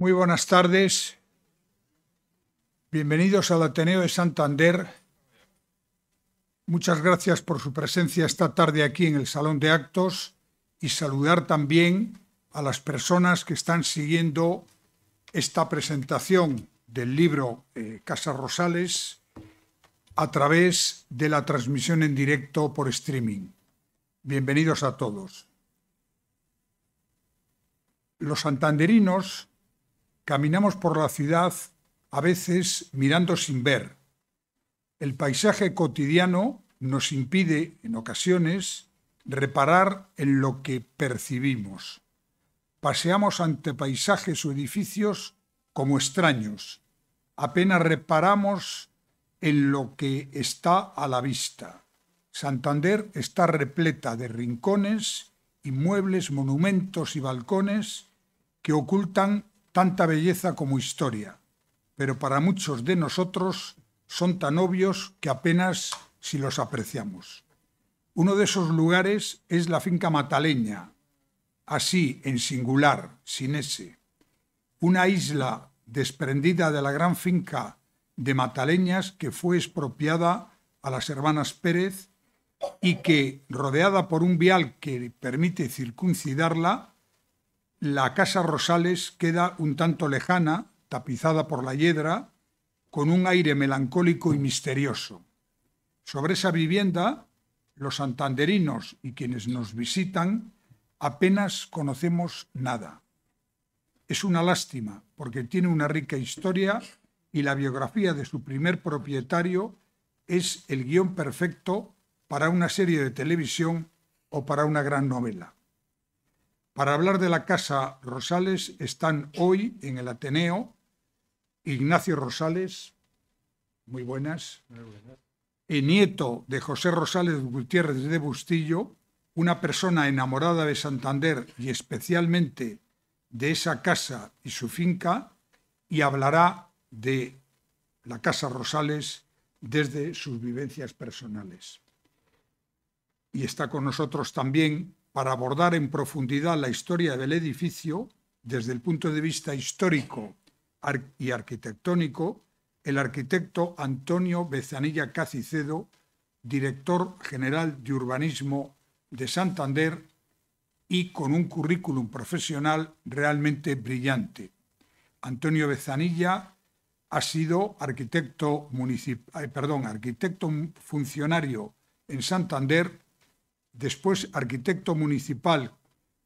Muy buenas tardes. Bienvenidos al Ateneo de Santander. Muchas gracias por su presencia esta tarde aquí en el Salón de Actos y saludar también a las personas que están siguiendo esta presentación del libro Casa Rosales a través de la transmisión en directo por streaming. Bienvenidos a todos. Los santanderinos caminamos por la ciudad a veces mirando sin ver. El paisaje cotidiano nos impide, en ocasiones, reparar en lo que percibimos. Paseamos ante paisajes o edificios como extraños. Apenas reparamos en lo que está a la vista. Santander está repleta de rincones, inmuebles, monumentos y balcones que ocultan tanta belleza como historia, pero para muchos de nosotros son tan obvios que apenas si los apreciamos. Uno de esos lugares es la finca Mataleña, así en singular, sin ese, una isla desprendida de la gran finca de Mataleñas que fue expropiada a las hermanas Pérez y que, rodeada por un vial que permite circuncidarla, la Casa Rosales queda un tanto lejana, tapizada por la hiedra, con un aire melancólico y misterioso. Sobre esa vivienda, los santanderinos y quienes nos visitan apenas conocemos nada. Es una lástima, porque tiene una rica historia y la biografía de su primer propietario es el guión perfecto para una serie de televisión o para una gran novela. Para hablar de la Casa Rosales están hoy en el Ateneo Ignacio Rosales, muy buenas, nieto de José Rosales Gutiérrez de Bustillo, una persona enamorada de Santander y especialmente de esa casa y su finca, y hablará de la Casa Rosales desde sus vivencias personales. Y está con nosotros también para abordar en profundidad la historia del edificio desde el punto de vista histórico y arquitectónico, el arquitecto Antonio Bezanilla Cacicedo, director general de urbanismo de Santander y con un currículum profesional realmente brillante. Antonio Bezanilla ha sido arquitecto funcionario en Santander, después arquitecto municipal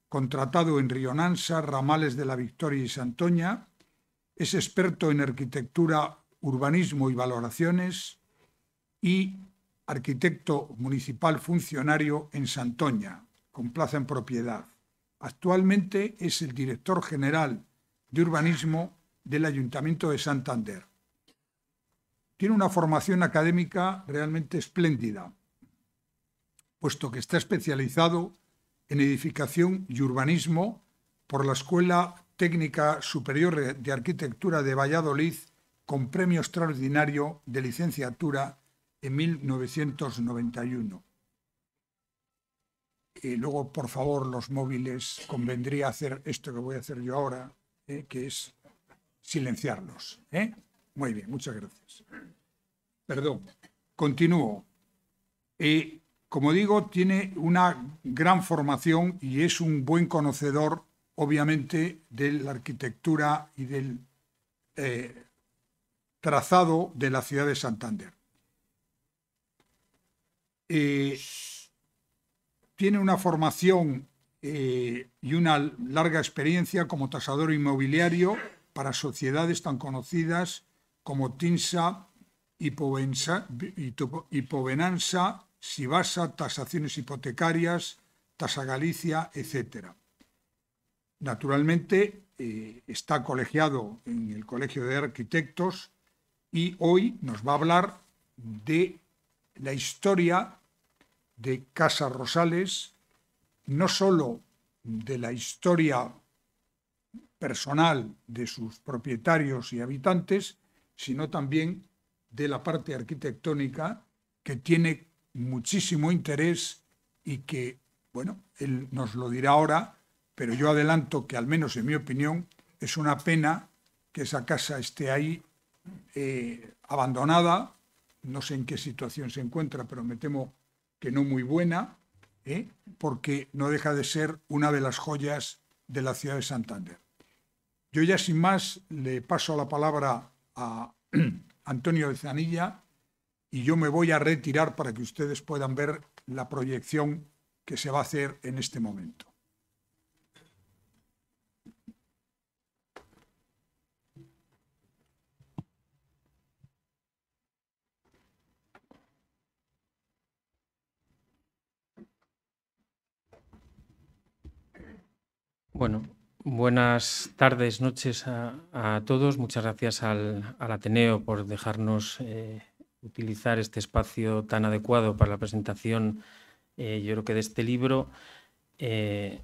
contratado en Rionansa, Ramales de la Victoria y Santoña, es experto en arquitectura, urbanismo y valoraciones y arquitecto municipal funcionario en Santoña, con plaza en propiedad. Actualmente es el director general de urbanismo del Ayuntamiento de Santander. Tiene una formación académica realmente espléndida, puesto que está especializado en edificación y urbanismo por la Escuela Técnica Superior de Arquitectura de Valladolid, con premio extraordinario de licenciatura en 1991. Y luego, por favor, los móviles, convendría hacer esto que voy a hacer yo ahora, que es silenciarlos. Muy bien, muchas gracias. Perdón, continúo. Como digo, tiene una gran formación y es un buen conocedor, obviamente, de la arquitectura y del trazado de la ciudad de Santander. Tiene una formación y una larga experiencia como tasador inmobiliario para sociedades tan conocidas como TINSA, Hipovenanza, Sibasa, Tasaciones Hipotecarias, Tasa Galicia, etc. Naturalmente, está colegiado en el Colegio de Arquitectos y hoy nos va a hablar de la historia de Casa Rosales, no solo de la historia personal de sus propietarios y habitantes, sino también de la parte arquitectónica, que tiene muchísimo interés y que, bueno, él nos lo dirá ahora, pero yo adelanto que, al menos en mi opinión, es una pena que esa casa esté ahí abandonada. No sé en qué situación se encuentra, pero me temo que no muy buena, porque no deja de ser una de las joyas de la ciudad de Santander. Yo ya sin más le paso la palabra a Antonio de Zanilla y yo me voy a retirar para que ustedes puedan ver la proyección que se va a hacer en este momento. Bueno, buenas tardes, noches a todos. Muchas gracias al Ateneo por dejarnos utilizar este espacio tan adecuado para la presentación, yo creo que de este libro, en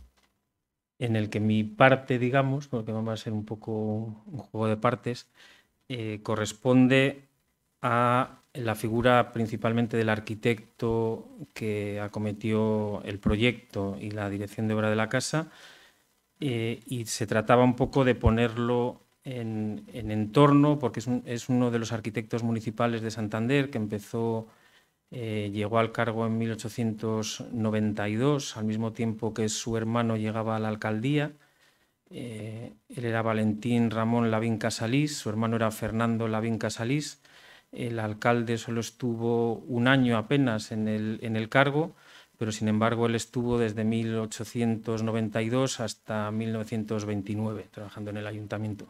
el que mi parte, digamos, porque va a ser un poco un juego de partes, corresponde a la figura principalmente del arquitecto que acometió el proyecto y la dirección de obra de la casa. Y se trataba un poco de ponerlo en entorno, porque es uno de los arquitectos municipales de Santander que llegó al cargo en 1892, al mismo tiempo que su hermano llegaba a la alcaldía. Él era Valentín Ramón Lavín Casalís, su hermano era Fernando Lavín Casalís. El alcalde solo estuvo un año apenas en el cargo, pero sin embargo él estuvo desde 1892 hasta 1929 trabajando en el ayuntamiento.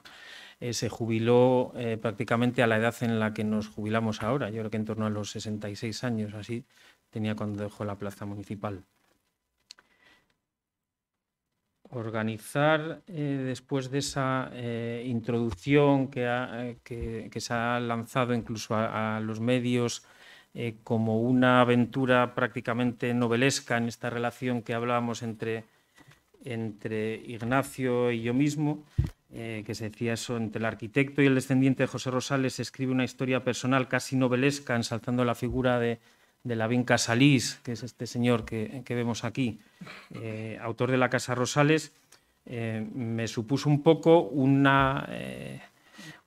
Se jubiló prácticamente a la edad en la que nos jubilamos ahora, yo creo que en torno a los 66 años, así tenía cuando dejó la plaza municipal. Organizar, después de esa introducción que se ha lanzado incluso a los medios, como una aventura prácticamente novelesca en esta relación que hablábamos entre Ignacio y yo mismo, que se decía eso, entre el arquitecto y el descendiente de José Rosales se escribe una historia personal casi novelesca, ensalzando la figura de Lavín Casalís, que es este señor que vemos aquí, autor de la Casa Rosales. Me supuso un poco una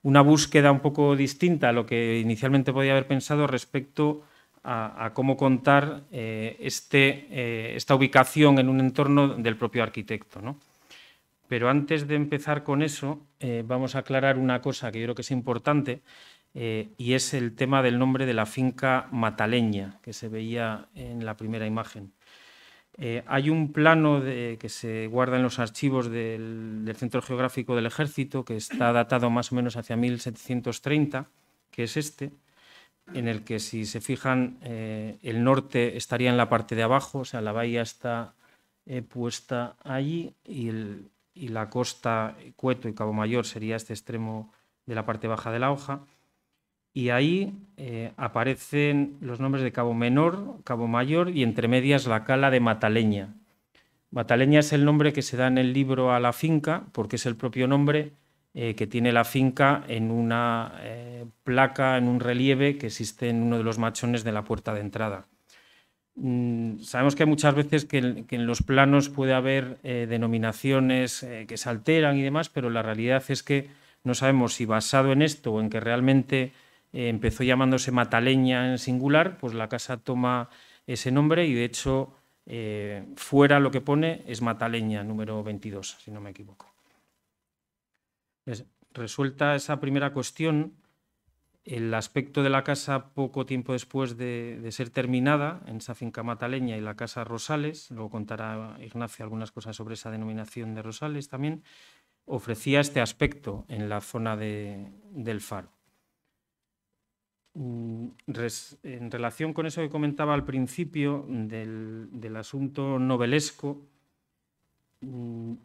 búsqueda un poco distinta a lo que inicialmente podía haber pensado respecto a cómo contar esta ubicación en un entorno del propio arquitecto, ¿no? Pero antes de empezar con eso, vamos a aclarar una cosa que yo creo que es importante, y es el tema del nombre de la finca Mataleña, que se veía en la primera imagen. Hay un plano que se guarda en los archivos del Centro Geográfico del Ejército, que está datado más o menos hacia 1730, que es este, en el que, si se fijan, el norte estaría en la parte de abajo, o sea, la bahía está puesta allí y la costa, Cueto y Cabo Mayor, sería este extremo de la parte baja de la hoja. Y ahí aparecen los nombres de Cabo Menor, Cabo Mayor y entre medias la cala de Mataleña. Mataleña es el nombre que se da en el libro a la finca, porque es el propio nombre que tiene la finca en una placa, en un relieve que existe en uno de los machones de la puerta de entrada. Sabemos que hay muchas veces que en los planos puede haber denominaciones que se alteran y demás, pero la realidad es que no sabemos si basado en esto o en que realmente empezó llamándose Mataleña en singular, pues la casa toma ese nombre y de hecho fuera lo que pone es Mataleña número 22, si no me equivoco. Resuelta esa primera cuestión, el aspecto de la casa poco tiempo después de ser terminada en esa finca Mataleña y la Casa Rosales, luego contará Ignacio algunas cosas sobre esa denominación de Rosales también, ofrecía este aspecto en la zona del faro. En relación con eso que comentaba al principio del asunto novelesco,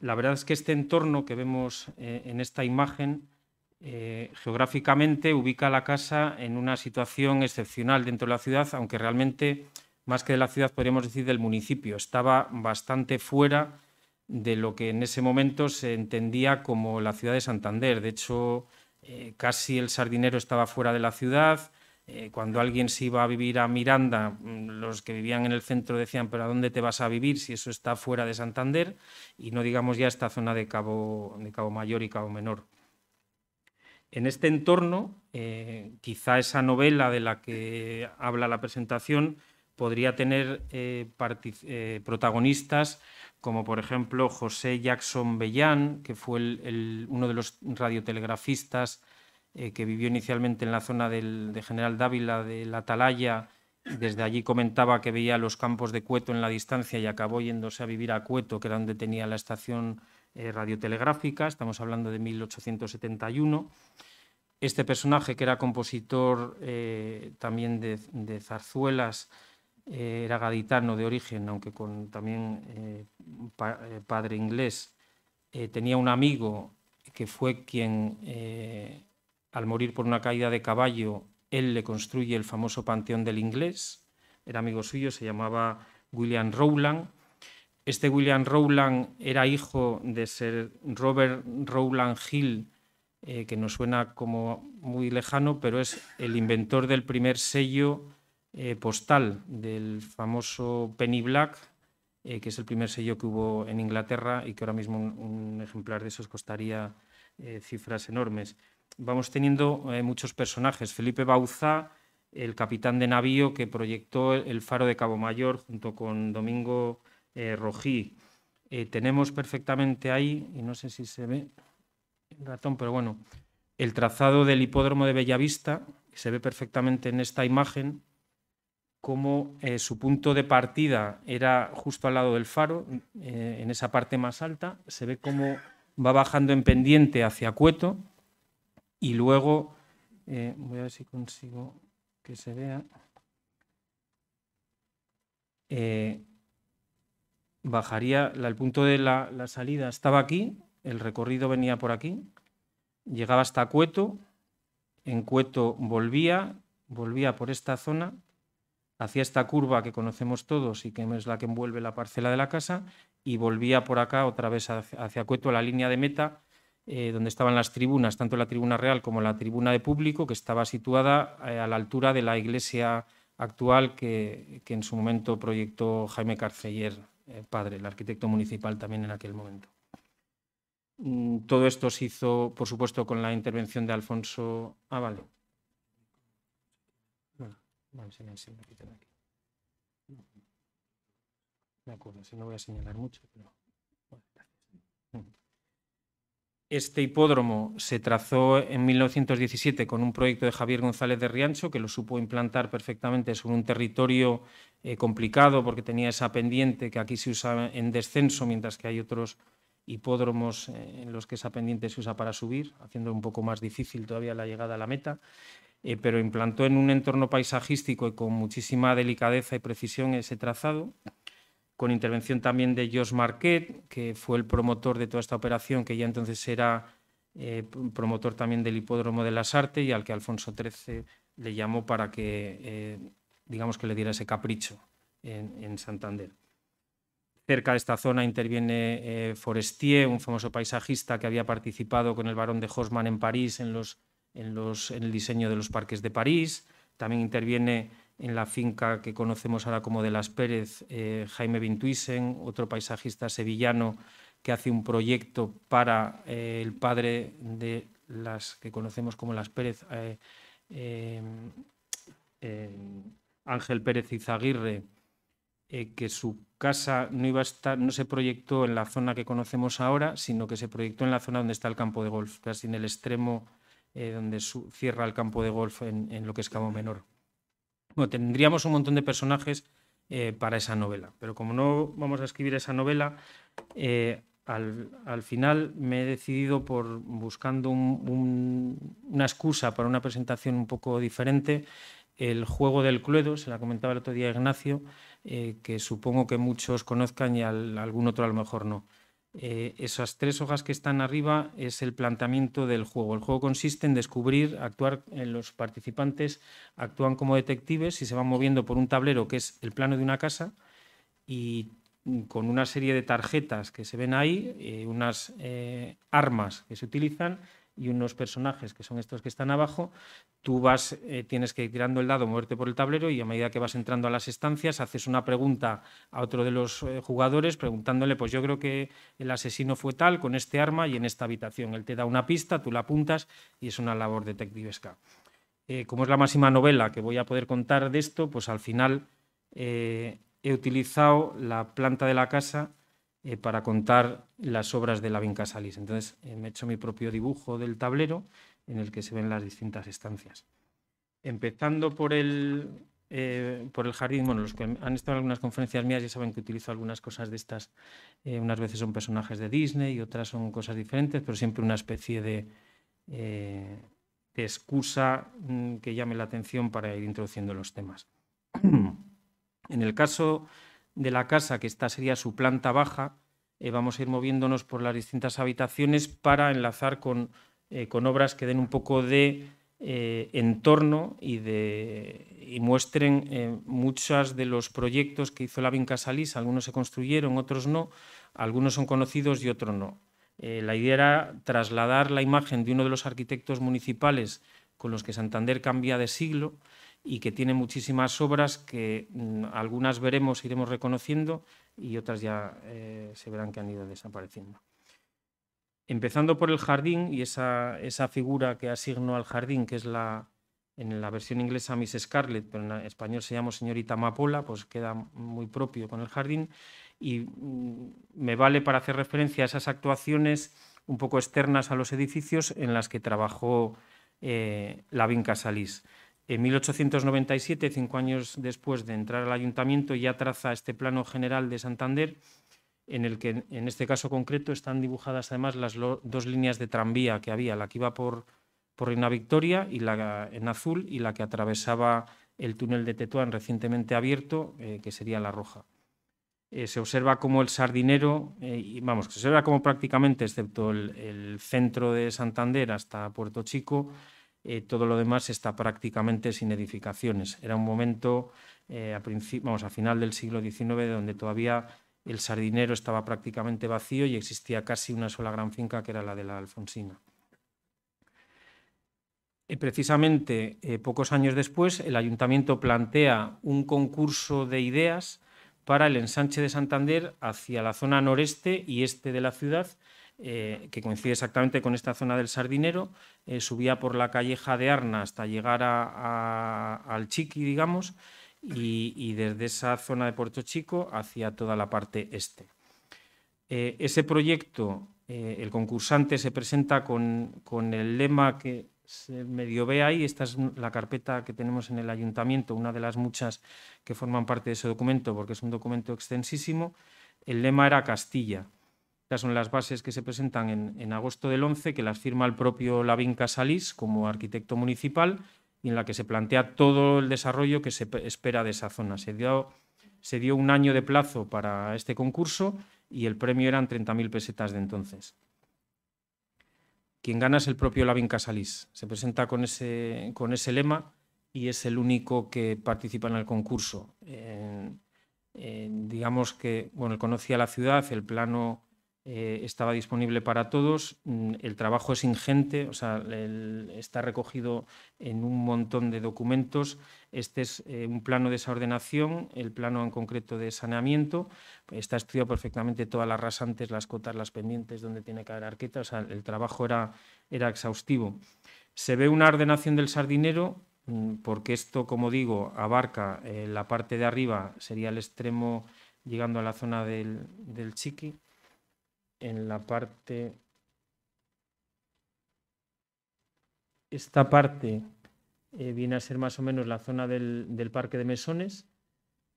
la verdad es que este entorno que vemos en esta imagen geográficamente ubica la casa en una situación excepcional dentro de la ciudad, aunque realmente más que de la ciudad podríamos decir del municipio. Estaba bastante fuera de lo que en ese momento se entendía como la ciudad de Santander. De hecho, casi el Sardinero estaba fuera de la ciudad. Cuando alguien se iba a vivir a Miranda, los que vivían en el centro decían, ¿pero a dónde te vas a vivir si eso está fuera de Santander? Y no digamos ya esta zona de Cabo Mayor y Cabo Menor. En este entorno, quizá esa novela de la que habla la presentación podría tener protagonistas como, por ejemplo, José Jackson Bellán, que fue uno de los radiotelegrafistas que vivió inicialmente en la zona de General Dávila, de la Atalaya. Desde allí comentaba que veía los campos de Cueto en la distancia y acabó yéndose a vivir a Cueto, que era donde tenía la estación radiotelegráfica. Estamos hablando de 1871. Este personaje, que era compositor también de zarzuelas, era gaditano de origen, aunque con también padre inglés, tenía un amigo que fue quien, al morir por una caída de caballo, él le construye el famoso Panteón del Inglés. Era amigo suyo, se llamaba William Rowland. Este William Rowland era hijo de Sir Robert Rowland Hill, que nos suena como muy lejano, pero es el inventor del primer sello postal, del famoso Penny Black, que es el primer sello que hubo en Inglaterra y que ahora mismo un ejemplar de esos costaría cifras enormes. Vamos teniendo muchos personajes. Felipe Bauzá, el capitán de navío que proyectó el faro de Cabo Mayor junto con Domingo Rojí. Tenemos perfectamente ahí, y no sé si se ve el ratón, pero bueno, el trazado del hipódromo de Bellavista. Se ve perfectamente en esta imagen cómo su punto de partida era justo al lado del faro, en esa parte más alta. Se ve cómo va bajando en pendiente hacia Cueto y luego, voy a ver si consigo que se vea, bajaría, el punto de la salida estaba aquí, el recorrido venía por aquí, llegaba hasta Cueto, en Cueto volvía por esta zona, hacía esta curva que conocemos todos y que es la que envuelve la parcela de la casa, y volvía por acá otra vez hacia Cueto, la línea de meta, donde estaban las tribunas, tanto la tribuna real como la tribuna de público, que estaba situada a la altura de la iglesia actual que en su momento proyectó Jaime Carceller, padre, el arquitecto municipal también en aquel momento. Todo esto se hizo, por supuesto, con la intervención de Alfonso... Ah, vale. Vale, se me quitan aquí. De acuerdo, si no voy a señalar mucho. Pero... Este hipódromo se trazó en 1917 con un proyecto de Javier González de Riancho, que lo supo implantar perfectamente sobre un territorio complicado, porque tenía esa pendiente que aquí se usa en descenso, mientras que hay otros hipódromos en los que esa pendiente se usa para subir, haciendo un poco más difícil todavía la llegada a la meta. Pero implantó en un entorno paisajístico y con muchísima delicadeza y precisión ese trazado, con intervención también de Jos Marquet, que fue el promotor de toda esta operación, que ya entonces era promotor también del hipódromo de las Artes y al que Alfonso XIII le llamó para que, digamos, que le diera ese capricho en Santander. Cerca de esta zona interviene Forestier, un famoso paisajista que había participado con el barón de Haussmann en París en el diseño de los parques de París. También interviene en la finca que conocemos ahora como de Las Pérez, Jaime Vintuisen, otro paisajista sevillano que hace un proyecto para el padre de las que conocemos como Las Pérez, Ángel Pérez Izaguirre, que su casa no se proyectó en la zona que conocemos ahora, sino que se proyectó en la zona donde está el campo de golf, casi en el extremo donde cierra el campo de golf en lo que es Cabo Menor. Bueno, tendríamos un montón de personajes para esa novela, pero como no vamos a escribir esa novela, al final me he decidido por buscando una excusa para una presentación un poco diferente, el juego del Cluedo, se la comentaba el otro día Ignacio, que supongo que muchos conozcan y algún otro a lo mejor no. Esas 3 hojas que están arriba es el planteamiento del juego. El juego consiste en descubrir, los participantes actúan como detectives y se van moviendo por un tablero que es el plano de una casa, y con una serie de tarjetas que se ven ahí, unas armas que se utilizan y unos personajes que son estos que están abajo, tú tienes que ir tirando el dado, moverte por el tablero y a medida que vas entrando a las estancias haces una pregunta a otro de los jugadores preguntándole, pues yo creo que el asesino fue tal, con este arma y en esta habitación. Él te da una pista, tú la apuntas y es una labor detectivesca. Como es la máxima novela que voy a poder contar de esto, pues al final he utilizado la planta de la casa para contar las obras de Lavín Casalís. Entonces me he hecho mi propio dibujo del tablero en el que se ven las distintas estancias. Empezando por el jardín, bueno, los que han estado en algunas conferencias mías ya saben que utilizo algunas cosas de estas. Unas veces son personajes de Disney y otras son cosas diferentes, pero siempre una especie de excusa que llame la atención para ir introduciendo los temas. En el caso de la casa, que esta sería su planta baja, vamos a ir moviéndonos por las distintas habitaciones para enlazar con obras que den un poco de entorno y muestren muchos de los proyectos que hizo Lavín Casalís. Algunos se construyeron, otros no, algunos son conocidos y otros no. La idea era trasladar la imagen de uno de los arquitectos municipales con los que Santander cambia de siglo y que tiene muchísimas obras que algunas veremos, iremos reconociendo y otras ya se verán que han ido desapareciendo. Empezando por el jardín y esa figura que asigno al jardín, que es en la versión inglesa Miss Scarlett, pero en español se llama Señorita Amapola, pues queda muy propio con el jardín y me vale para hacer referencia a esas actuaciones un poco externas a los edificios en las que trabajó Lavín Casalís. En 1897, 5 años después de entrar al ayuntamiento, ya traza este plano general de Santander, en el que en este caso concreto están dibujadas además las dos líneas de tranvía que había, la que iba por Reina Victoria y en azul y la que atravesaba el túnel de Tetuán recientemente abierto, que sería la roja. Se observa como el Sardinero, se observa como prácticamente, excepto el centro de Santander hasta Puerto Chico, todo lo demás está prácticamente sin edificaciones. Era un momento, a final del siglo XIX, donde todavía el Sardinero estaba prácticamente vacío y existía casi una sola gran finca, que era la de la Alfonsina. Precisamente, pocos años después, el ayuntamiento plantea un concurso de ideas para el ensanche de Santander hacia la zona noreste y este de la ciudad, que coincide exactamente con esta zona del Sardinero, subía por la calleja de Arna hasta llegar al Chiqui, digamos, y desde esa zona de Puerto Chico hacia toda la parte este. Ese proyecto, el concursante se presenta con el lema que se medio ve ahí. Esta es la carpeta que tenemos en el ayuntamiento, una de las muchas que forman parte de ese documento, porque es un documento extensísimo. El lema era Castilla. Estas son las bases que se presentan en agosto del 11, que las firma el propio Lavín Casalís como arquitecto municipal y en la que se plantea todo el desarrollo que se espera de esa zona. Se dio un año de plazo para este concurso y el premio eran 30.000 pesetas de entonces. Quien gana es el propio Lavín Casalís. Se presenta con ese lema y es el único que participa en el concurso. Digamos que él conocía la ciudad, el plano estaba disponible para todos, el trabajo es ingente, está recogido en un montón de documentos. Este es un plano de esa ordenación, el plano en concreto de saneamiento. Está estudiado perfectamente todas las rasantes, las cotas, las pendientes, donde tiene que haber arqueta. El trabajo era exhaustivo. Se ve una ordenación del Sardinero, porque esto, como digo, abarca la parte de arriba, sería el extremo llegando a la zona del Chiqui. En la parte... Esta parte viene a ser más o menos la zona del Parque de Mesones.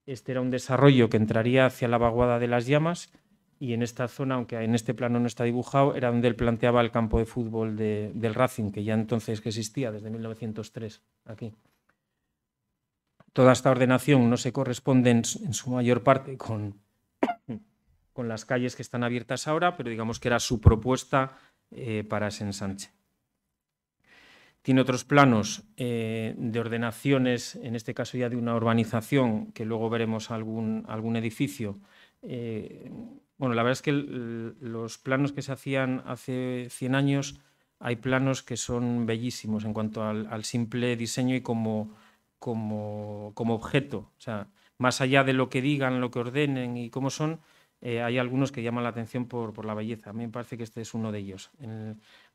Este era un desarrollo que entraría hacia la vaguada de las Llamas y en esta zona, aunque en este plano no está dibujado, era donde él planteaba el campo de fútbol del Racing, que ya entonces existía desde 1903 aquí. Toda esta ordenación no se corresponde en su mayor parte con las calles que están abiertas ahora, pero digamos que era su propuesta para ese ensanche. Tiene otros planos de ordenaciones, en este caso ya de una urbanización, que luego veremos algún edificio. La verdad es que los planos que se hacían hace 100 años hay planos que son bellísimos en cuanto al simple diseño y como objeto. O sea, más allá de lo que digan, lo que ordenen y cómo son, hay algunos que llaman la atención por la belleza. A mí me parece que este es uno de ellos.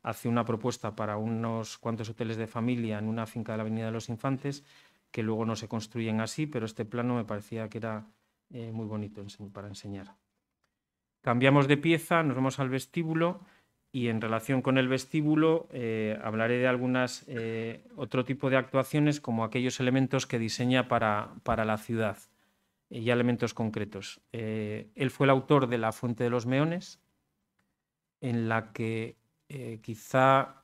Hace una propuesta para unos cuantos hoteles de familia en una finca de la Avenida de los Infantes, que luego no se construyen así, pero este plano me parecía que era muy bonito para enseñar. Cambiamos de pieza, nos vamos al vestíbulo y en relación con el vestíbulo hablaré de algunas otro tipo de actuaciones como aquellos elementos que diseña para la ciudad, ya elementos concretos. Él fue el autor de La Fuente de los Meones, en la que quizá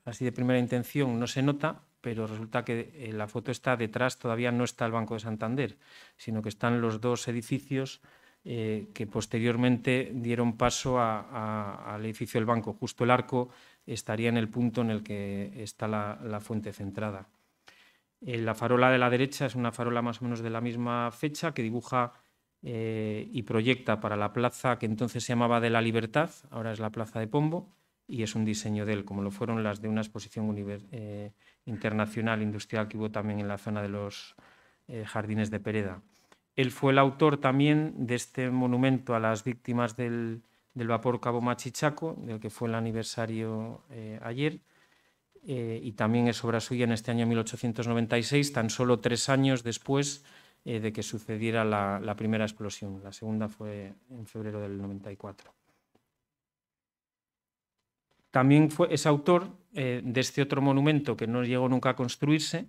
así de primera intención no se nota, pero resulta que la foto está detrás, todavía no está el Banco de Santander, sino que están los dos edificios que posteriormente dieron paso al edificio del banco. Justo el arco estaría en el punto en el que está la fuente centrada. La farola de la derecha es una farola más o menos de la misma fecha que dibuja y proyecta para la plaza que entonces se llamaba de la Libertad, ahora es la Plaza de Pombo, y es un diseño de él, como lo fueron las de una exposición internacional industrial que hubo también en la zona de los Jardines de Pereda. Él fue el autor también de este monumento a las víctimas del vapor Cabo Machichaco, del que fue el aniversario ayer, y también es obra suya en este año 1896, tan solo 3 años después de que sucediera la primera explosión. La segunda fue en febrero del 94. También es autor de este otro monumento que no llegó nunca a construirse,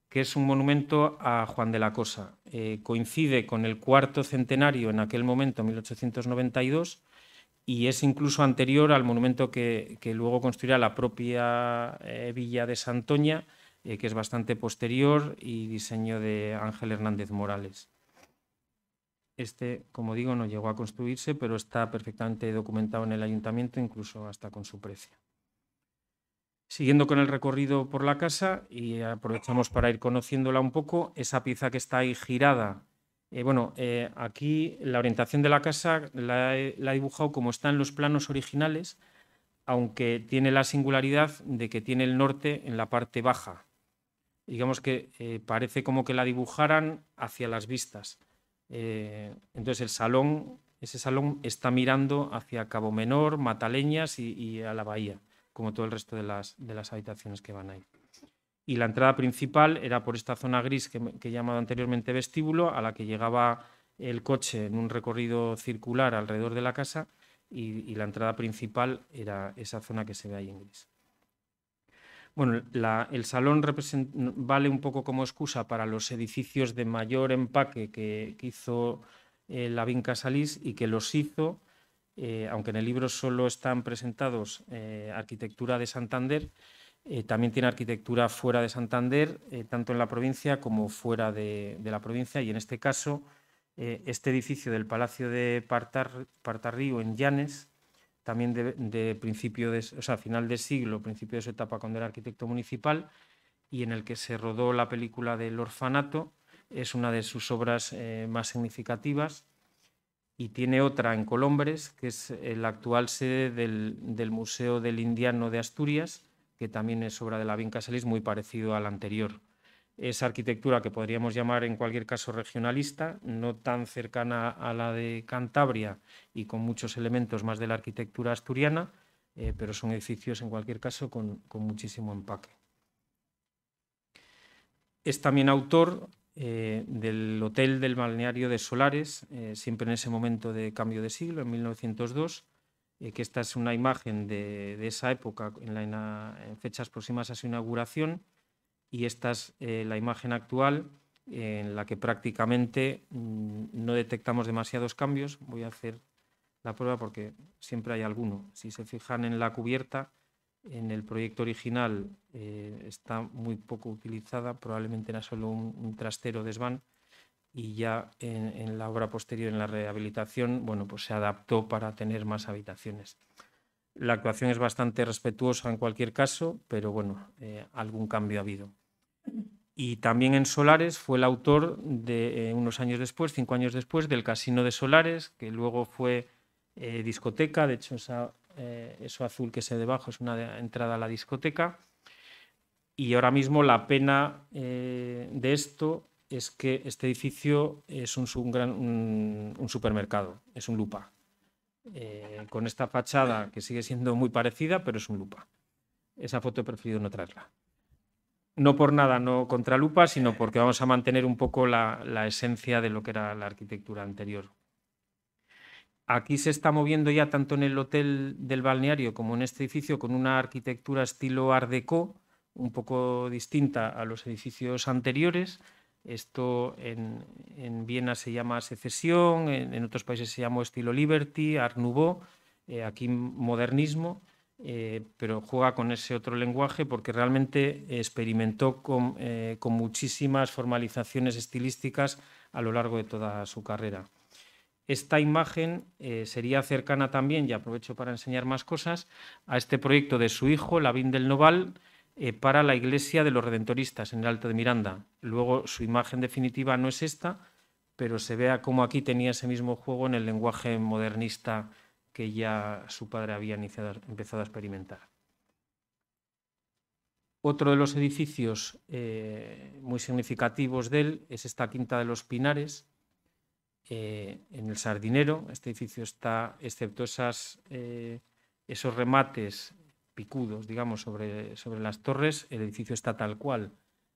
que es un monumento a Juan de la Cosa. Coincide con el 4º centenario en aquel momento, 1892, y es incluso anterior al monumento que luego construirá la propia villa de Santoña, que es bastante posterior y diseño de Ángel Hernández Morales. Este, como digo, no llegó a construirse, pero está perfectamente documentado en el ayuntamiento, incluso hasta con su precio. Siguiendo con el recorrido por la casa, y aprovechamos para ir conociéndola un poco, esa pieza que está ahí girada. Aquí la orientación de la casa la he dibujado como está en los planos originales, aunque tiene la singularidad de que tiene el norte en la parte baja. Digamos que parece como que la dibujaran hacia las vistas. Entonces ese salón está mirando hacia Cabo Menor, Mataleñas y a la bahía, como todo el resto de las habitaciones que van ahí. Y la entrada principal era por esta zona gris que he llamado anteriormente vestíbulo, a la que llegaba el coche en un recorrido circular alrededor de la casa, y la entrada principal era esa zona que se ve ahí en gris. Bueno, el salón vale un poco como excusa para los edificios de mayor empaque que hizo Lavín Casalís y que los hizo, aunque en el libro solo están presentados arquitectura de Santander, también tiene arquitectura fuera de Santander, tanto en la provincia como fuera de la provincia, y en este caso este edificio del Palacio de Partarrío en Llanes, también de principio final de siglo, principio de su etapa cuando era arquitecto municipal, y en el que se rodó la película del Orfanato, es una de sus obras más significativas, y tiene otra en Colombres, que es la actual sede del Museo del Indiano de Asturias, que también es obra de Lavín Casalís, muy parecido a la anterior. Es arquitectura que podríamos llamar en cualquier caso regionalista, no tan cercana a la de Cantabria y con muchos elementos más de la arquitectura asturiana, pero son edificios en cualquier caso con muchísimo empaque. Es también autor del Hotel del Balneario de Solares, siempre en ese momento de cambio de siglo, en 1902, que esta es una imagen de esa época en fechas próximas a su inauguración, y esta es la imagen actual en la que prácticamente no detectamos demasiados cambios. Voy a hacer la prueba porque siempre hay alguno. Si se fijan en la cubierta, en el proyecto original está muy poco utilizada, probablemente era solo un trastero desván, y ya en la obra posterior, en la rehabilitación, bueno, pues se adaptó para tener más habitaciones. La actuación es bastante respetuosa en cualquier caso, pero bueno, algún cambio ha habido. Y también en Solares fue el autor de unos años después, 5 años después, del Casino de Solares, que luego fue discoteca. De hecho, esa eso azul que se ve debajo es una entrada a la discoteca. Y ahora mismo la pena de esto es que este edificio es un supermercado, es un Lupa. Con esta fachada que sigue siendo muy parecida, pero es un Lupa. Esa foto he preferido no traerla. No por nada, no contra Lupa, sino porque vamos a mantener un poco la esencia de lo que era la arquitectura anterior. Aquí se está moviendo ya tanto en el hotel del balneario como en este edificio con una arquitectura estilo Art Deco, un poco distinta a los edificios anteriores. Esto en Viena se llama Secesión, en otros países se llama estilo Liberty, Art Nouveau, aquí modernismo, pero juega con ese otro lenguaje porque realmente experimentó con muchísimas formalizaciones estilísticas a lo largo de toda su carrera. Esta imagen sería cercana también, y aprovecho para enseñar más cosas, a este proyecto de su hijo, Lavín del Noval, para la iglesia de los Redentoristas en el Alto de Miranda. Luego su imagen definitiva no es esta, pero se vea cómo aquí tenía ese mismo juego en el lenguaje modernista que ya su padre había empezado a experimentar. Otro de los edificios muy significativos de él es esta Quinta de los Pinares, en el Sardinero. Este edificio está, excepto esos remates picudos, digamos, sobre las torres, el edificio está tal cual.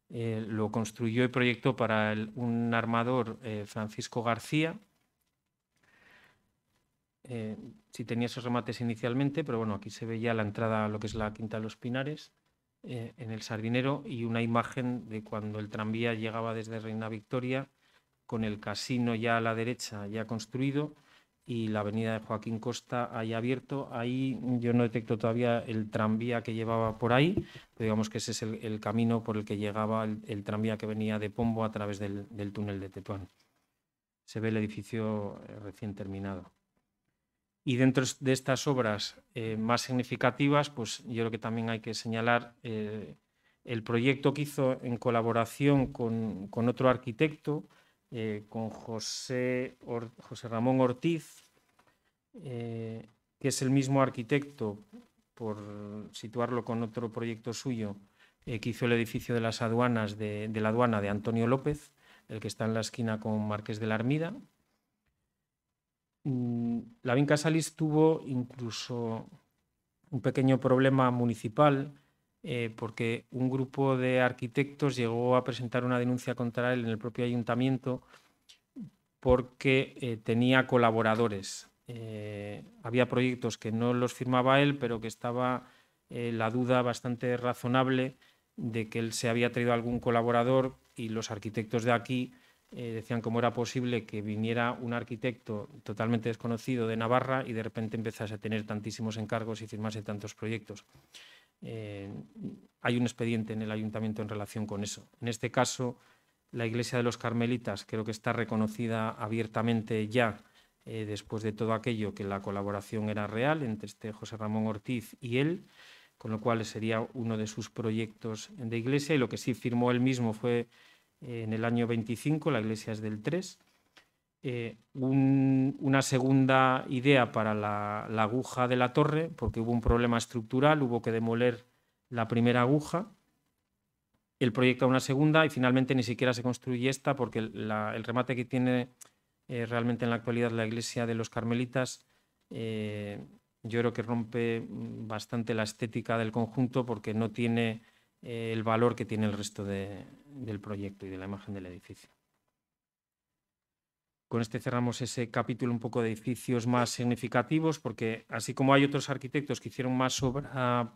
Lo construyó y proyectó para un armador, Francisco García. Sí tenía esos remates inicialmente, pero bueno, aquí se ve ya la entrada a lo que es la Quinta de los Pinares, en el Sardinero, y una imagen de cuando el tranvía llegaba desde Reina Victoria, con el casino ya a la derecha ya construido y la avenida de Joaquín Costa ahí abierto. Ahí yo no detecto todavía el tranvía que llevaba por ahí, pero digamos que ese es el camino por el que llegaba el tranvía que venía de Pombo a través del túnel de Tetuán. Se ve el edificio recién terminado. Y dentro de estas obras más significativas, pues yo creo que también hay que señalar el proyecto que hizo en colaboración con otro arquitecto, con José Ramón Ortiz, que es el mismo arquitecto, por situarlo con otro proyecto suyo, que hizo el edificio de las aduanas de la aduana de Antonio López, el que está en la esquina con Marqués de la Armida. Lavín Casaliz tuvo incluso un pequeño problema municipal, porque un grupo de arquitectos llegó a presentar una denuncia contra él en el propio ayuntamiento porque tenía colaboradores. Había proyectos que no los firmaba él, pero que estaba la duda bastante razonable de que él se había traído algún colaborador, y los arquitectos de aquí decían cómo era posible que viniera un arquitecto totalmente desconocido de Navarra y de repente empezase a tener tantísimos encargos y firmase tantos proyectos. Hay un expediente en el ayuntamiento en relación con eso. En este caso, la iglesia de los Carmelitas creo que está reconocida abiertamente ya, después de todo aquello, que la colaboración era real entre este José Ramón Ortiz y él, con lo cual sería uno de sus proyectos de iglesia, y lo que sí firmó él mismo fue en el año 25, la iglesia es del 3, una segunda idea para la aguja de la torre, porque hubo un problema estructural, hubo que demoler la primera aguja. Él proyecta una segunda y finalmente ni siquiera se construye esta, porque el remate que tiene realmente en la actualidad la iglesia de los Carmelitas, yo creo que rompe bastante la estética del conjunto, porque no tiene el valor que tiene el resto del proyecto y de la imagen del edificio. Con este cerramos ese capítulo un poco de edificios más significativos, porque así como hay otros arquitectos que hicieron más obra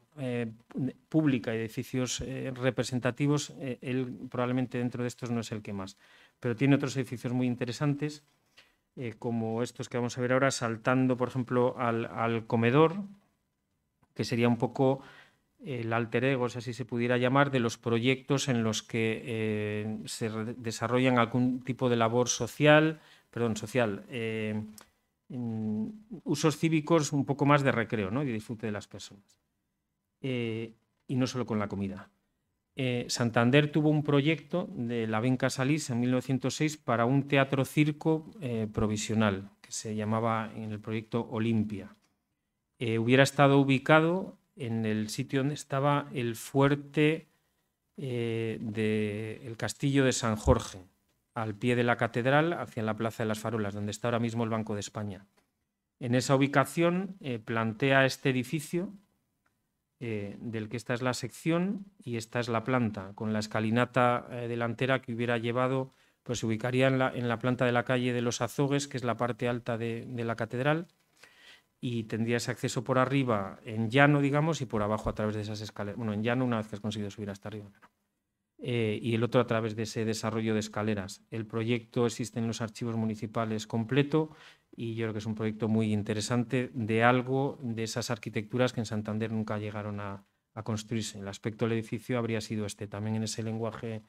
pública y edificios representativos, él probablemente dentro de estos no es el que más. Pero tiene otros edificios muy interesantes, como estos que vamos a ver ahora, saltando, por ejemplo, al comedor, que sería un poco el alter ego, si así se pudiera llamar, de los proyectos en los que se desarrollan algún tipo de labor social, usos cívicos un poco más de recreo, ¿no? Y de disfrute de las personas. Y no solo con la comida. Santander tuvo un proyecto de Lavín Casaliz en 1906 para un teatro-circo provisional, que se llamaba en el proyecto Olimpia. hubiera estado ubicado en el sitio donde estaba el fuerte del castillo de San Jorge, al pie de la catedral, hacia la Plaza de las Farolas, donde está ahora mismo el Banco de España. En esa ubicación plantea este edificio, del que esta es la sección y esta es la planta, con la escalinata delantera que hubiera llevado, pues se ubicaría en la planta de la calle de los Azogues, que es la parte alta de la catedral, y tendría ese acceso por arriba en llano, digamos, y por abajo a través de esas escaleras. Bueno, en llano una vez que has conseguido subir hasta arriba. Y el otro a través de ese desarrollo de escaleras. El proyecto existe en los archivos municipales completo y yo creo que es un proyecto muy interesante de algo de esas arquitecturas que en Santander nunca llegaron a construirse. El aspecto del edificio habría sido este, también en ese lenguaje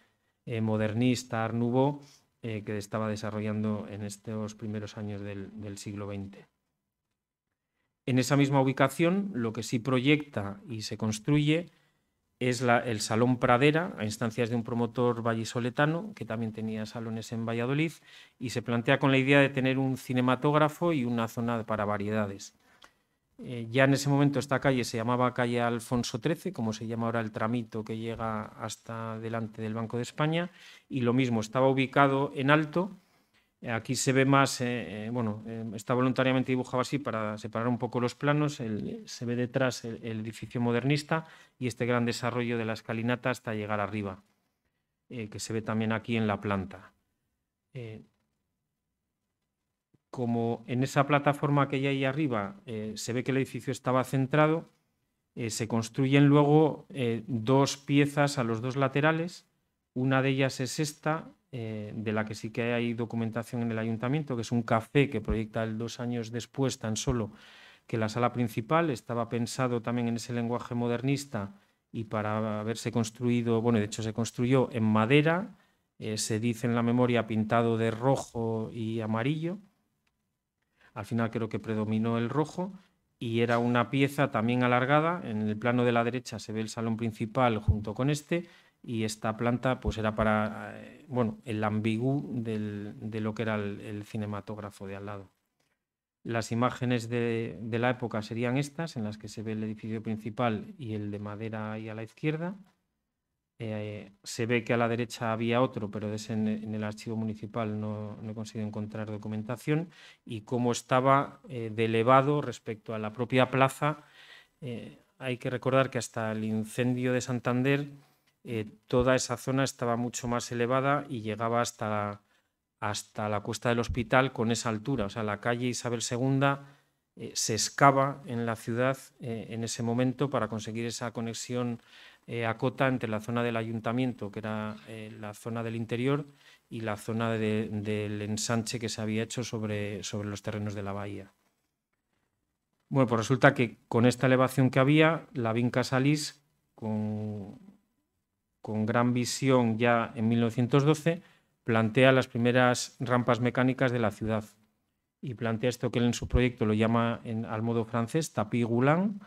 modernista, Art Nouveau, que estaba desarrollando en estos primeros años del siglo XX. En esa misma ubicación, lo que sí proyecta y se construye es el Salón Pradera, a instancias de un promotor vallisoletano, que también tenía salones en Valladolid, y se plantea con la idea de tener un cinematógrafo y una zona para variedades. Ya en ese momento esta calle se llamaba calle Alfonso XIII, como se llama ahora el tramito que llega hasta delante del Banco de España, y lo mismo, estaba ubicado en alto. Aquí se ve más, está voluntariamente dibujado así para separar un poco los planos. Se ve detrás el edificio modernista y este gran desarrollo de la escalinata hasta llegar arriba, que se ve también aquí en la planta. Como en esa plataforma que hay ahí arriba se ve que el edificio estaba centrado, se construyen luego dos piezas a los dos laterales. Una de ellas es esta, de la que sí que hay documentación en el ayuntamiento, que es un café que proyecta 2 años después tan solo que la sala principal. Estaba pensado también en ese lenguaje modernista y para haberse construido, bueno, de hecho se construyó en madera, se dice en la memoria pintado de rojo y amarillo. Al final creo que predominó el rojo. Y era una pieza también alargada. En el plano de la derecha se ve el salón principal junto con este, y esta planta pues era para el ambigú de lo que era el cinematógrafo de al lado. Las imágenes de la época serían estas, en las que se ve el edificio principal y el de madera ahí a la izquierda. Se ve que a la derecha había otro, pero en el archivo municipal no he conseguido encontrar documentación, y cómo estaba de elevado respecto a la propia plaza. Hay que recordar que hasta el incendio de Santander toda esa zona estaba mucho más elevada y llegaba hasta la cuesta del Hospital con esa altura. O sea, la calle Isabel II se excava en la ciudad en ese momento para conseguir esa conexión a cota entre la zona del ayuntamiento, que era la zona del interior, y la zona del ensanche que se había hecho sobre los terrenos de la bahía. Bueno, pues resulta que con esta elevación que había, la Vinca Salís, con gran visión ya en 1912, plantea las primeras rampas mecánicas de la ciudad. Y plantea esto que él en su proyecto lo llama al modo francés, tapis roulant,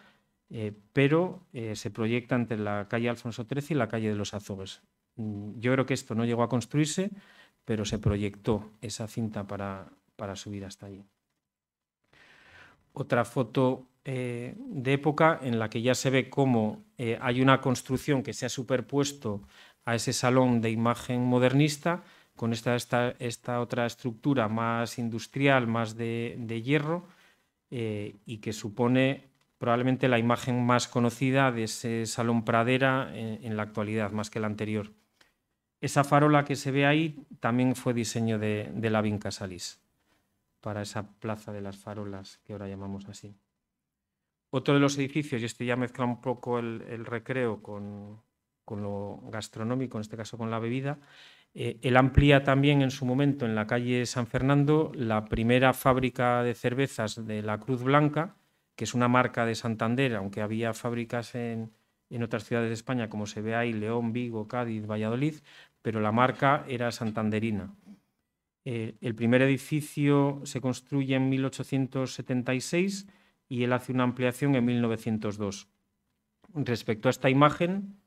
pero se proyecta entre la calle Alfonso XIII y la calle de los Azogues. Yo creo que esto no llegó a construirse, pero se proyectó esa cinta para subir hasta allí. Otra foto de época en la que ya se ve cómo hay una construcción que se ha superpuesto a ese salón de imagen modernista, con esta otra estructura más industrial, más de hierro, y que supone probablemente la imagen más conocida de ese Salón Pradera en la actualidad, más que la anterior. Esa farola que se ve ahí también fue diseño de la Vinca Salís, para esa plaza de las farolas que ahora llamamos así. Otro de los edificios, y este ya mezcla un poco el recreo con lo gastronómico, en este caso con la bebida, él amplía también en su momento en la calle San Fernando la primera fábrica de cervezas de la Cruz Blanca, que es una marca de Santander, aunque había fábricas en otras ciudades de España, como se ve ahí, León, Vigo, Cádiz, Valladolid, pero la marca era santanderina. El primer edificio se construye en 1876 y él hace una ampliación en 1902. Respecto a esta imagen,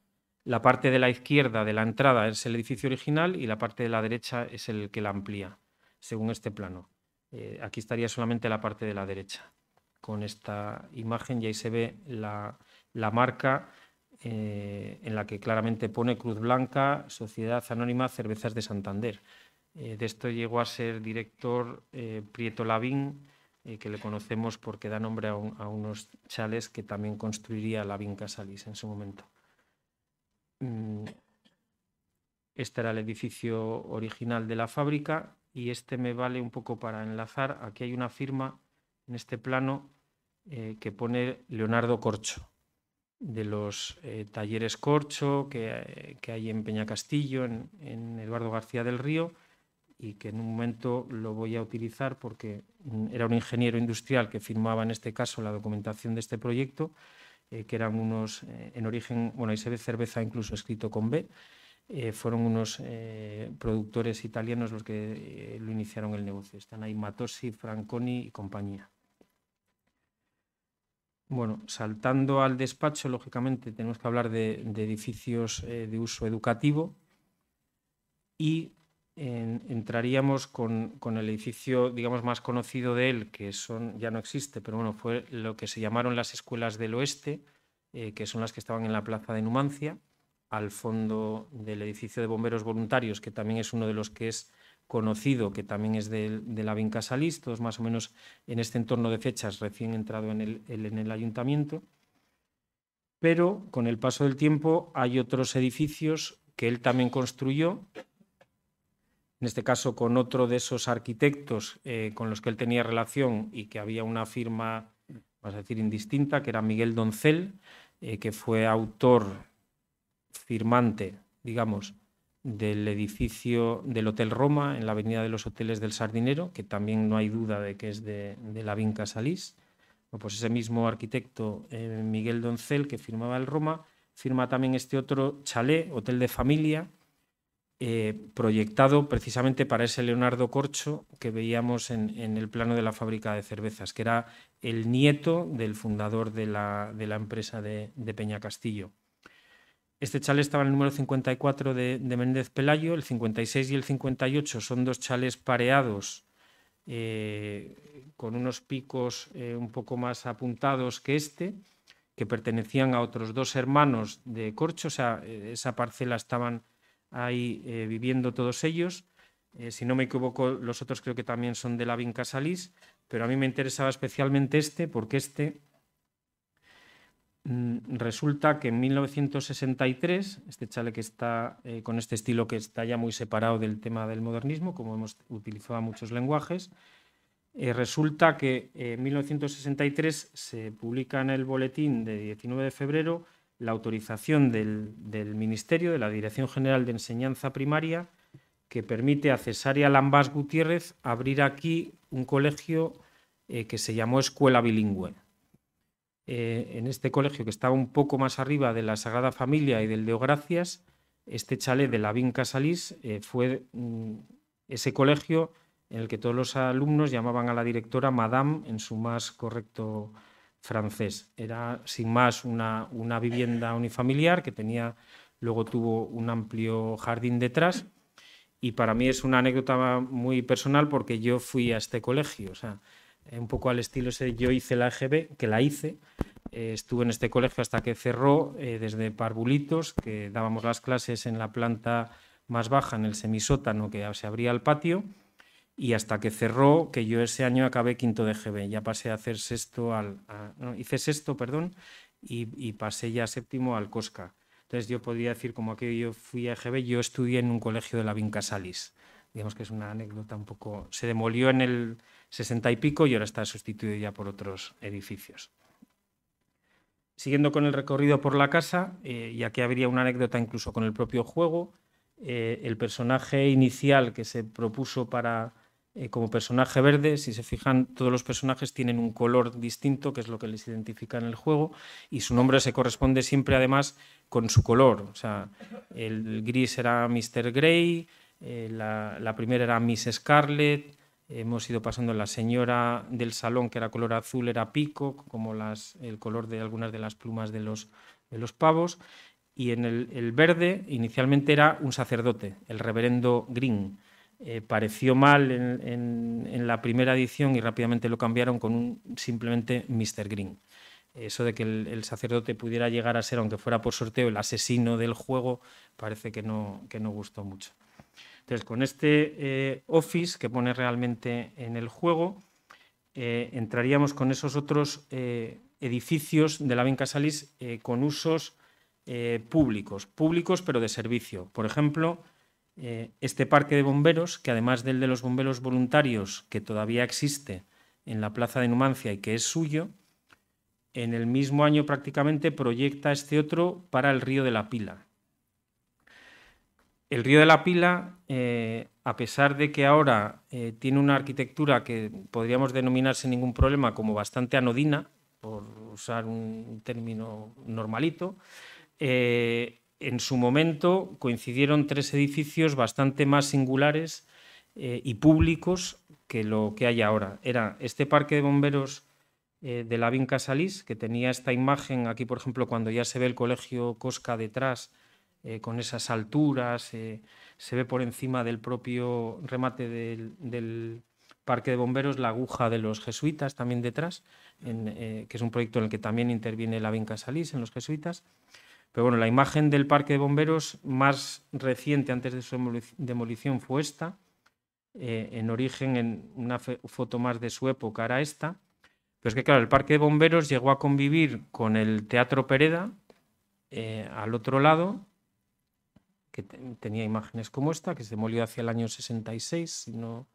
la parte de la izquierda de la entrada es el edificio original y la parte de la derecha es el que la amplía, según este plano. Aquí estaría solamente la parte de la derecha. con esta imagen, y ahí se ve la marca en la que claramente pone Cruz Blanca, Sociedad Anónima Cervezas de Santander. De esto llegó a ser director Prieto Lavín, que le conocemos porque da nombre a unos chales que también construiría Lavín Casalís en su momento. Este era el edificio original de la fábrica y este me vale un poco para enlazar. Aquí hay una firma en este plano que pone Leonardo Corcho, de los talleres Corcho que hay en Peñacastillo, en Eduardo García del Río, y que en un momento lo voy a utilizar porque era un ingeniero industrial que firmaba en este caso la documentación de este proyecto, que eran unos, en origen, bueno, ahí se ve cerveza incluso escrito con B, fueron unos productores italianos los que lo iniciaron el negocio. Están ahí Matosi, Franconi y compañía. Bueno, saltando al despacho, lógicamente tenemos que hablar de edificios de uso educativo y entraríamos con el edificio, digamos, más conocido de él, que ya no existe, pero bueno, fue lo que se llamaron las Escuelas del Oeste, que son las que estaban en la plaza de Numancia, al fondo del edificio de bomberos voluntarios, que también es uno de los que es conocido, que también es de Lavín Casalís, todos más o menos en este entorno de fechas, recién entrado en el ayuntamiento. Pero con el paso del tiempo hay otros edificios que él también construyó, en este caso con otro de esos arquitectos con los que él tenía relación y que había una firma, vamos a decir, indistinta, que era Miguel Doncel, que fue autor firmante, digamos, del edificio del Hotel Roma en la Avenida de los Hoteles del Sardinero, que también no hay duda de que es de Lavín Casalís. Bueno, pues ese mismo arquitecto, Miguel Doncel, que firmaba el Roma, firma también este otro chalet, hotel de familia, proyectado precisamente para ese Leonardo Corcho que veíamos en el plano de la fábrica de cervezas, que era el nieto del fundador de la empresa de Peñacastillo. Este chalet estaba en el número 54 de Méndez Pelayo, el 56 y el 58 son dos chalets pareados con unos picos un poco más apuntados que este, que pertenecían a otros dos hermanos de Corcho, o sea, esa parcela estaban ahí viviendo todos ellos. Si no me equivoco, los otros creo que también son de Lavín Casalís, pero a mí me interesaba especialmente este, porque este resulta que en 1963, este chalet que está con este estilo que está ya muy separado del tema del modernismo, como hemos utilizado muchos lenguajes, resulta que en 1963 se publica en el boletín de 19 de febrero la autorización del Ministerio, de la Dirección General de Enseñanza Primaria, que permite a Cesárea Lambás Gutiérrez abrir aquí un colegio que se llamó Escuela Bilingüe. En este colegio, que estaba un poco más arriba de la Sagrada Familia y del Deogracias, este chalet de Lavín Casalís fue ese colegio en el que todos los alumnos llamaban a la directora Madame en su más correcto francés. Era sin más una vivienda unifamiliar que luego tuvo un amplio jardín detrás, y para mí es una anécdota muy personal porque yo fui a este colegio, o sea, un poco al estilo ese, yo hice la EGB, que la hice, estuve en este colegio hasta que cerró, desde parvulitos, que dábamos las clases en la planta más baja, en el semisótano que se abría al patio, y hasta que cerró, que yo ese año acabé quinto de EGB, ya pasé a hacer sexto hice sexto, perdón, y pasé ya séptimo al Cosca. Entonces yo podría decir, como que yo fui a EGB, yo estudié en un colegio de Lavín Casalís. Digamos que es una anécdota un poco... Se demolió en el 60 y pico y ahora está sustituido ya por otros edificios. Siguiendo con el recorrido por la casa, y aquí habría una anécdota incluso con el propio juego, el personaje inicial que se propuso como personaje verde, si se fijan, todos los personajes tienen un color distinto, que es lo que les identifica en el juego, y su nombre se corresponde siempre además con su color. O sea, el gris era Mr. Grey, la primera era Miss Scarlet, hemos ido pasando la señora del salón, que era color azul, era Peacock, como el color de algunas de las plumas de los pavos, y en el verde inicialmente era un sacerdote, el reverendo Green. pareció mal en la primera edición y rápidamente lo cambiaron con simplemente Mr. Green. Eso de que el sacerdote pudiera llegar a ser, aunque fuera por sorteo, el asesino del juego, parece que no gustó mucho. Entonces, con este Office que pone realmente en el juego, entraríamos con esos otros edificios de la Vinca Salís con usos públicos pero de servicio. Por ejemplo, este parque de bomberos, que además del de los bomberos voluntarios, que todavía existe en la plaza de Numancia y que es suyo, en el mismo año prácticamente proyecta este otro para el Río de la Pila. El Río de la Pila, a pesar de que ahora tiene una arquitectura que podríamos denominar sin ningún problema como bastante anodina, por usar un término normalito, en su momento coincidieron tres edificios bastante más singulares y públicos que lo que hay ahora. Era este parque de bomberos de la Vinca Salís, que tenía esta imagen aquí, por ejemplo, cuando ya se ve el colegio Cosca detrás, con esas alturas, se ve por encima del propio remate del parque de bomberos la aguja de los jesuitas también detrás, que es un proyecto en el que también interviene la Vinca Salís en los jesuitas. Pero bueno, la imagen del parque de bomberos más reciente antes de su demolición fue esta. En origen, en una foto más de su época era esta. Pero es que, claro, el parque de bomberos llegó a convivir con el Teatro Pereda al otro lado, que tenía imágenes como esta, que se demolió hacia el año 66, si no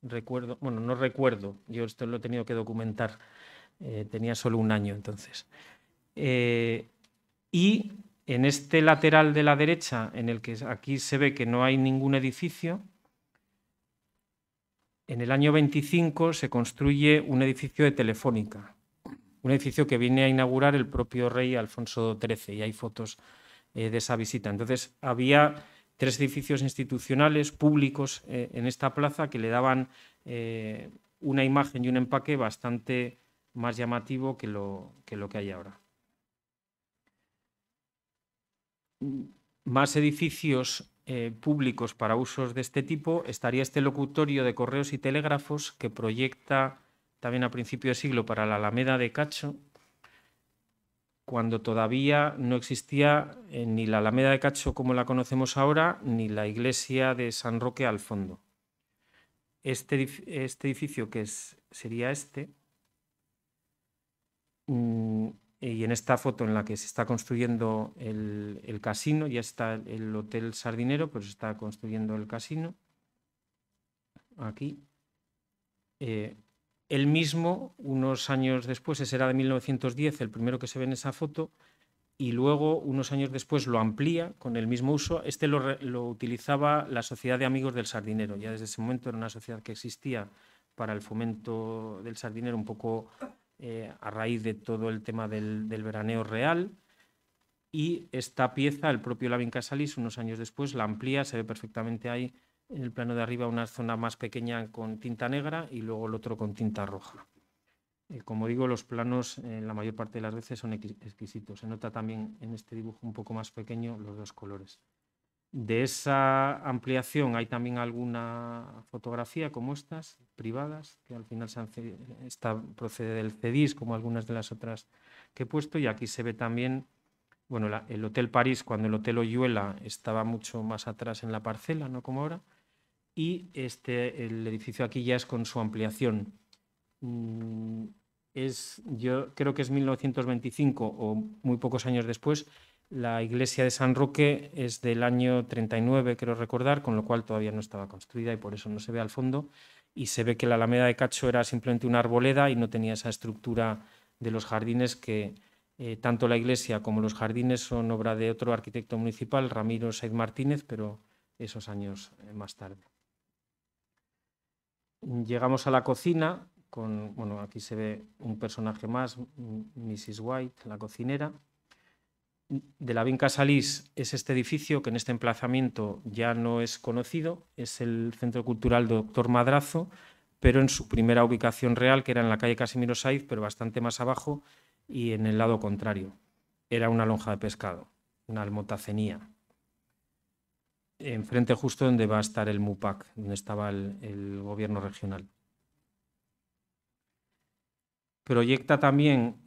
recuerdo. Bueno, no recuerdo, yo esto lo he tenido que documentar. Tenía solo un año entonces. Y en este lateral de la derecha, en el que aquí se ve que no hay ningún edificio, en el año 25 se construye un edificio de Telefónica, un edificio que viene a inaugurar el propio rey Alfonso XIII, y hay fotos de esa visita. Entonces, había tres edificios institucionales públicos en esta plaza que le daban una imagen y un empaque bastante más llamativo que lo que hay ahora. Más edificios públicos para usos de este tipo estaría este locutorio de correos y telégrafos que proyecta también a principio de siglo para la Alameda de Cacho, cuando todavía no existía ni la Alameda de Cacho como la conocemos ahora, ni la iglesia de San Roque al fondo. Este edificio, que sería este, y en esta foto en la que se está construyendo el casino, ya está el Hotel Sardinero, pero se está construyendo el casino. Aquí. Él mismo, unos años después, ese era de 1910, el primero que se ve en esa foto, y luego, unos años después, lo amplía con el mismo uso. Este lo utilizaba la Sociedad de Amigos del Sardinero. Ya desde ese momento era una sociedad que existía para el fomento del sardinero, un poco a raíz de todo el tema del veraneo real. Y esta pieza, el propio Lavín Casalís, unos años después, la amplía, se ve perfectamente ahí en el plano de arriba una zona más pequeña con tinta negra y luego el otro con tinta roja. Como digo, los planos la mayor parte de las veces son exquisitos. Se nota también en este dibujo un poco más pequeño los dos colores. De esa ampliación hay también alguna fotografía como estas, privadas, que al final procede del CEDIS, como algunas de las otras que he puesto, y aquí se ve también, bueno, el Hotel París, cuando el Hotel Oyuela estaba mucho más atrás en la parcela, no como ahora, y el edificio aquí ya es con su ampliación. Yo creo que es 1925 o muy pocos años después. La iglesia de San Roque es del año 39, creo recordar, con lo cual todavía no estaba construida y por eso no se ve al fondo. Y se ve que la Alameda de Cacho era simplemente una arboleda y no tenía esa estructura de los jardines que tanto la iglesia como los jardines son obra de otro arquitecto municipal, Ramiro Saiz Martínez, pero esos años más tarde. Llegamos a la cocina. Bueno, aquí se ve un personaje más, Mrs. White, la cocinera. De Lavín Casalís es este edificio que en este emplazamiento ya no es conocido, es el Centro Cultural Doctor Madrazo, pero en su primera ubicación real, que era en la calle Casimiro Saiz, pero bastante más abajo y en el lado contrario. Era una lonja de pescado, una almotacenía. enfrente justo donde va a estar el MUPAC, donde estaba el gobierno regional. Proyecta también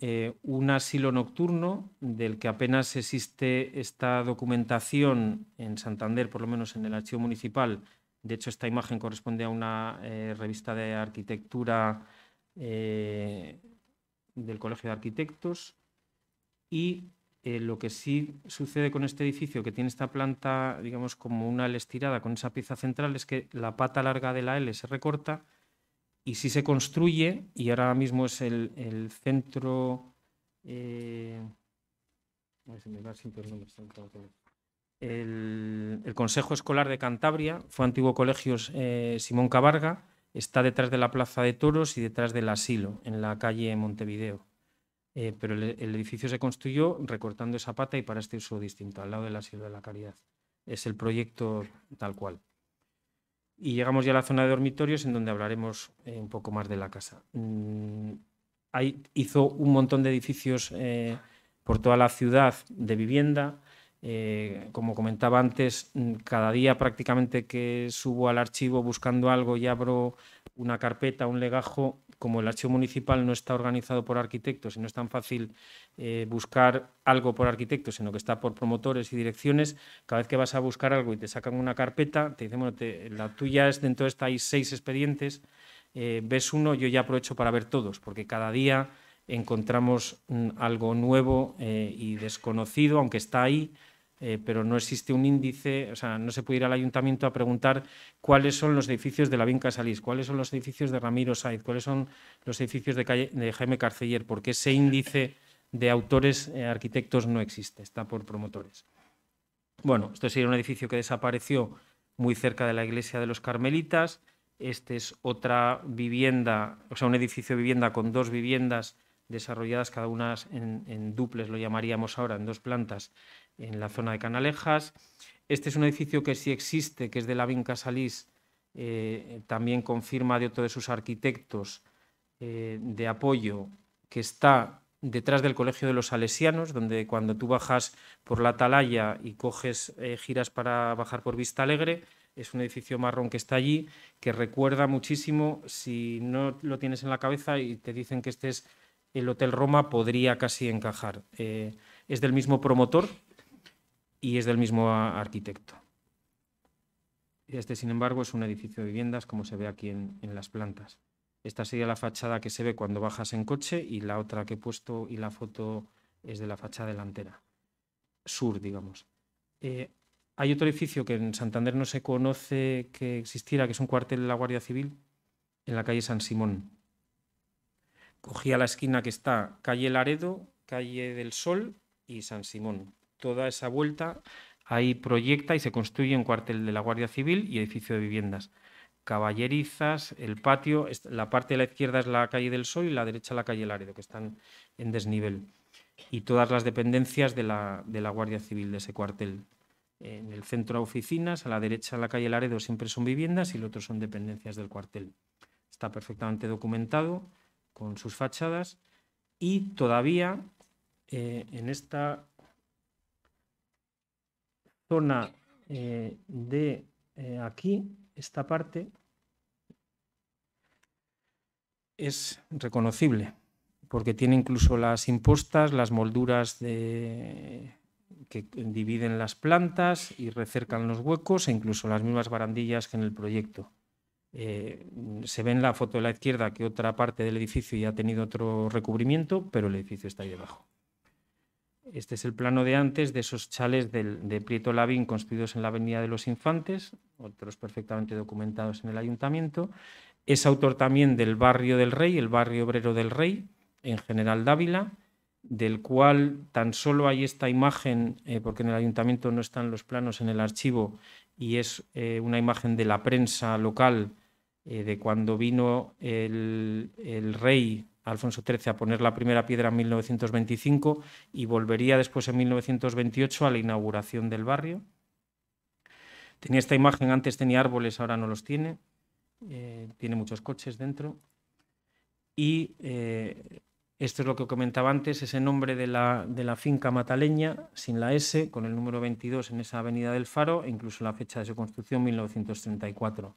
un asilo nocturno del que apenas existe esta documentación en Santander, por lo menos en el archivo municipal. De hecho, esta imagen corresponde a una revista de arquitectura del Colegio de Arquitectos. Y lo que sí sucede con este edificio, que tiene esta planta, digamos, como una L estirada con esa pieza central, es que la pata larga de la L se recorta y sí se construye, y ahora mismo es el centro... a ver si me va siempre el nombre. El Consejo Escolar de Cantabria, fue antiguo colegio Simón Cabarga, está detrás de la Plaza de Toros y detrás del asilo, en la calle Montevideo. Pero el edificio se construyó recortando esa pata y para este uso distinto, al lado del asilo de la Caridad. Es el proyecto tal cual. Y llegamos ya a la zona de dormitorios, en donde hablaremos un poco más de la casa. Hizo un montón de edificios por toda la ciudad de vivienda. Como comentaba antes, cada día prácticamente que subo al archivo buscando algo y abro una carpeta, un legajo, como el archivo municipal no está organizado por arquitectos y no es tan fácil buscar algo por arquitectos, sino que está por promotores y direcciones, cada vez que vas a buscar algo y te sacan una carpeta, te dicen, bueno, la tuya es, dentro de esta hay 6 expedientes, ves uno, yo ya aprovecho para ver todos, porque cada día encontramos algo nuevo y desconocido, aunque está ahí, pero no existe un índice, o sea, no se puede ir al ayuntamiento a preguntar cuáles son los edificios de Lavín Casalís, cuáles son los edificios de Ramiro Saiz, cuáles son los edificios de Jaime Carceller, porque ese índice de autores arquitectos no existe, está por promotores. Bueno, esto sería un edificio que desapareció muy cerca de la iglesia de los Carmelitas. Este es otra vivienda, o sea, un edificio de vivienda con 2 viviendas desarrolladas cada una en duples, lo llamaríamos ahora, en 2 plantas, en la zona de Canalejas. Este es un edificio que sí existe, que es de Lavín Casalís, también confirma de otro de sus arquitectos de apoyo, que está detrás del Colegio de los Salesianos, donde cuando tú bajas por la Atalaya y coges, giras para bajar por Vista Alegre, es un edificio marrón que está allí, que recuerda muchísimo, si no lo tienes en la cabeza y te dicen que este es el Hotel Roma, podría casi encajar. Es del mismo promotor y es del mismo arquitecto. Este, sin embargo, es un edificio de viviendas, como se ve aquí en las plantas. Esta sería la fachada que se ve cuando bajas en coche y la otra que he puesto y la foto es de la fachada delantera, sur, digamos. Hay otro edificio que en Santander no se conoce que existiera, que es un cuartel de la Guardia Civil, en la calle San Simón. Cogía la esquina que está calle Laredo, calle del Sol y San Simón. Toda esa vuelta ahí proyecta y se construye un cuartel de la Guardia Civil y edificio de viviendas. Caballerizas, el patio, la parte de la izquierda es la calle del Sol y la derecha la calle Laredo, que están en desnivel. Y todas las dependencias de la Guardia Civil de ese cuartel. En el centro oficinas, a la derecha la calle Laredo siempre son viviendas y el otro son dependencias del cuartel. Está perfectamente documentado con sus fachadas y todavía en esta zona de aquí, esta parte es reconocible porque tiene incluso las impostas, las molduras que dividen las plantas y recercan los huecos e incluso las mismas barandillas que en el proyecto. Se ve en la foto de la izquierda que otra parte del edificio ya ha tenido otro recubrimiento, pero el edificio está ahí debajo. Este es el plano de antes de esos chales de Prieto Lavín construidos en la Avenida de los Infantes, otros perfectamente documentados en el ayuntamiento. Es autor también del Barrio del Rey, el Barrio Obrero del Rey, en General Dávila, del cual tan solo hay esta imagen, porque en el ayuntamiento no están los planos en el archivo, y es una imagen de la prensa local de cuando vino el rey Alfonso XIII a poner la primera piedra en 1925 y volvería después en 1928 a la inauguración del barrio. Tenía esta imagen, antes tenía árboles, ahora no los tiene. Tiene muchos coches dentro. Y Esto es lo que comentaba antes, ese nombre de la finca mataleña, sin la S, con el número 22 en esa avenida del Faro, e incluso la fecha de su construcción, 1934.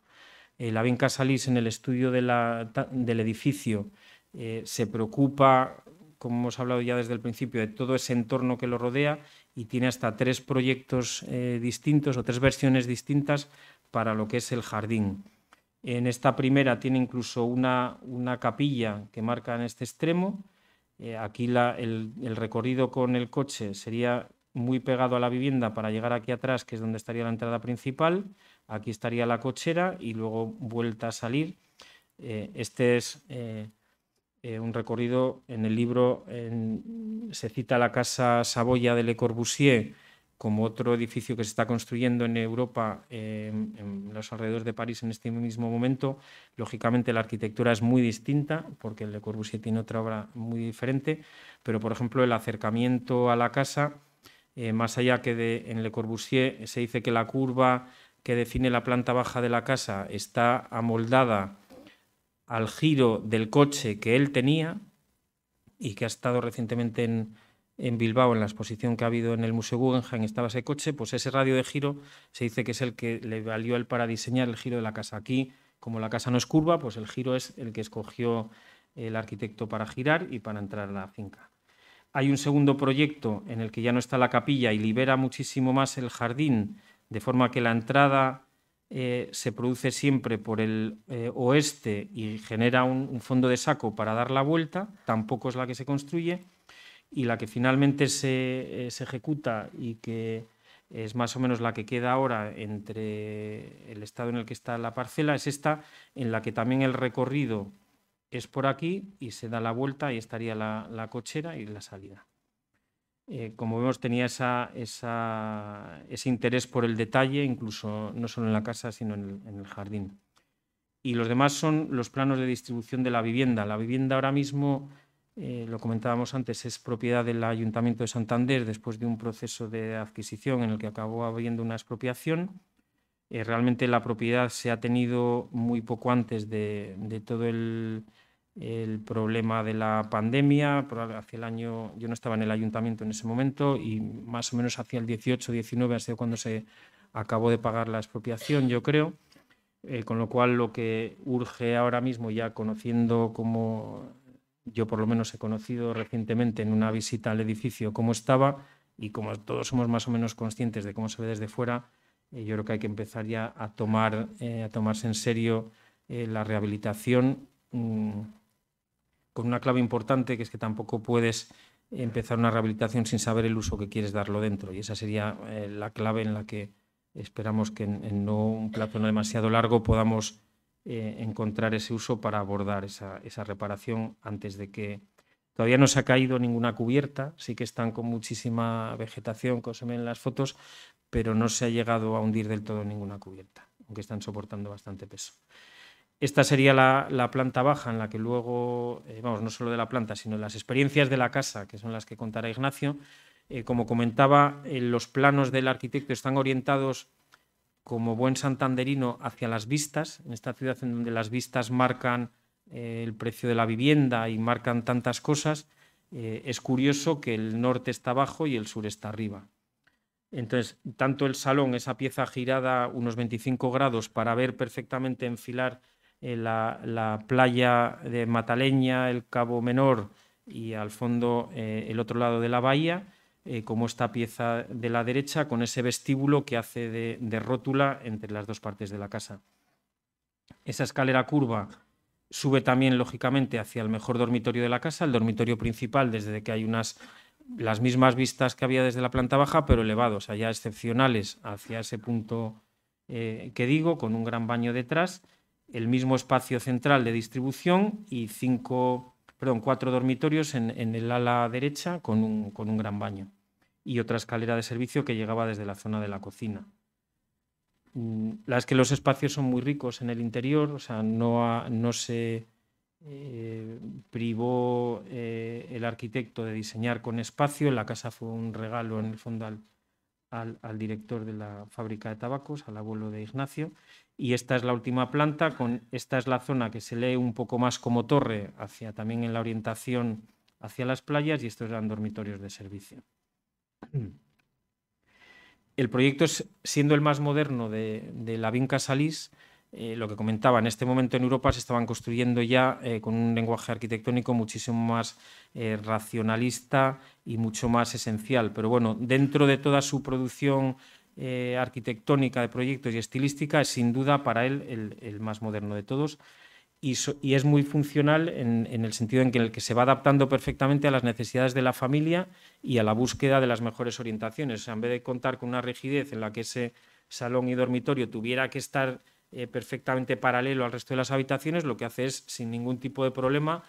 La Vinca Salís, en el estudio del edificio, se preocupa, como hemos hablado ya desde el principio, de todo ese entorno que lo rodea y tiene hasta 3 proyectos distintos o 3 versiones distintas para lo que es el jardín. En esta primera tiene incluso una capilla que marca en este extremo. Aquí el recorrido con el coche sería muy pegado a la vivienda para llegar aquí atrás, que es donde estaría la entrada principal. Aquí estaría la cochera y luego vuelta a salir. Este es un recorrido, en el libro se cita la Casa Saboya de Le Corbusier como otro edificio que se está construyendo en Europa, en los alrededores de París en este mismo momento. Lógicamente la arquitectura es muy distinta porque Le Corbusier tiene otra obra muy diferente, pero por ejemplo el acercamiento a la casa, más allá que en Le Corbusier se dice que la curva que define la planta baja de la casa está amoldada al giro del coche que él tenía y que ha estado recientemente en Bilbao, en la exposición que ha habido en el Museo Guggenheim, estaba ese coche, pues ese radio de giro se dice que es el que le valió él para diseñar el giro de la casa. Aquí, como la casa no es curva, pues el giro es el que escogió el arquitecto para girar y para entrar a la finca. Hay un segundo proyecto en el que ya no está la capilla y libera muchísimo más el jardín, de forma que la entrada se produce siempre por el oeste y genera un fondo de saco para dar la vuelta, tampoco es la que se construye, y la que finalmente se ejecuta y que es más o menos la que queda ahora entre el estado en el que está la parcela, es esta, en la que también el recorrido es por aquí y se da la vuelta y estaría la cochera y la salida. Como vemos, tenía ese interés por el detalle, incluso no solo en la casa, sino en el jardín. Y los demás son los planos de distribución de la vivienda. La vivienda ahora mismo, lo comentábamos antes, es propiedad del Ayuntamiento de Santander después de un proceso de adquisición en el que acabó habiendo una expropiación. Realmente la propiedad se ha tenido muy poco antes de todo el problema de la pandemia. Hacia el año, yo no estaba en el ayuntamiento en ese momento, y más o menos hacia el 18-19 ha sido cuando se acabó de pagar la expropiación, yo creo. Con lo cual lo que urge ahora mismo, ya conociendo como yo por lo menos he conocido recientemente en una visita al edificio cómo estaba, y como todos somos más o menos conscientes de cómo se ve desde fuera, yo creo que hay que empezar ya a tomarse en serio la rehabilitación, con una clave importante, que es que tampoco puedes empezar una rehabilitación sin saber el uso que quieres darlo dentro, y esa sería la clave en la que esperamos que en no un plazo no demasiado largo podamos encontrar ese uso para abordar esa reparación antes de que... Todavía no se ha caído ninguna cubierta, sí que están con muchísima vegetación, como se ve en las fotos, pero no se ha llegado a hundir del todo ninguna cubierta, aunque están soportando bastante peso. Esta sería la planta baja, en la que luego, vamos, no solo de la planta, sino de las experiencias de la casa, que son las que contará Ignacio. Como comentaba, los planos del arquitecto están orientados, como buen santanderino, hacia las vistas, en esta ciudad en donde las vistas marcan el precio de la vivienda y marcan tantas cosas. Es curioso que el norte está abajo y el sur está arriba. Entonces, tanto el salón, esa pieza girada unos 25 grados para ver perfectamente enfilar la playa de Mataleña, el Cabo Menor y al fondo el otro lado de la bahía, como esta pieza de la derecha, con ese vestíbulo que hace de rótula entre las dos partes de la casa. Esa escalera curva sube también, lógicamente, hacia el mejor dormitorio de la casa, el dormitorio principal, desde que hay las mismas vistas que había desde la planta baja, pero elevados, allá excepcionales, hacia ese punto que digo, con un gran baño detrás, el mismo espacio central de distribución y 4 dormitorios en el ala derecha con un gran baño, y otra escalera de servicio que llegaba desde la zona de la cocina. La verdad es que los espacios son muy ricos en el interior, o sea, no se privó el arquitecto de diseñar con espacio. La casa fue un regalo, en el fondo, al director de la fábrica de tabacos, al abuelo de Ignacio, y esta es la última planta. Esta es la zona que se lee un poco más como torre, hacia también en la orientación hacia las playas, y estos eran dormitorios de servicio. El proyecto, siendo el más moderno de la Vinca Salís, lo que comentaba, en este momento en Europa se estaban construyendo ya con un lenguaje arquitectónico muchísimo más racionalista y mucho más esencial. Pero bueno, dentro de toda su producción arquitectónica de proyectos y estilística, es sin duda para él el más moderno de todos. Y es muy funcional en el sentido en que se va adaptando perfectamente a las necesidades de la familia y a la búsqueda de las mejores orientaciones. O sea, en vez de contar con una rigidez en la que ese salón y dormitorio tuviera que estar perfectamente paralelo al resto de las habitaciones, lo que hace es, sin ningún tipo de problema,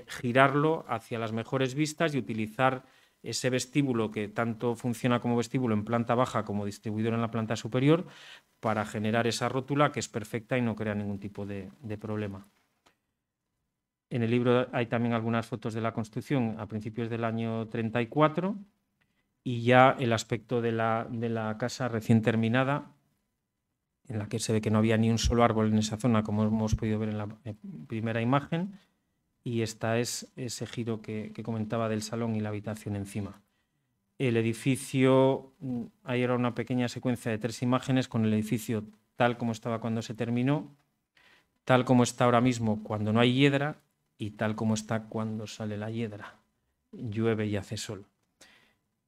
girarlo hacia las mejores vistas y utilizar ese vestíbulo, que tanto funciona como vestíbulo en planta baja como distribuidor en la planta superior, para generar esa rótula que es perfecta y no crea ningún tipo de problema. En el libro hay también algunas fotos de la construcción a principios del año 34 y ya el aspecto de la casa recién terminada, en la que se ve que no había ni un solo árbol en esa zona, como hemos podido ver en la primera imagen, y esta es ese giro que comentaba del salón y la habitación encima. El edificio, ahí era una pequeña secuencia de 3 imágenes con el edificio tal como estaba cuando se terminó, tal como está ahora mismo cuando no hay hiedra y tal como está cuando sale la hiedra, llueve y hace sol.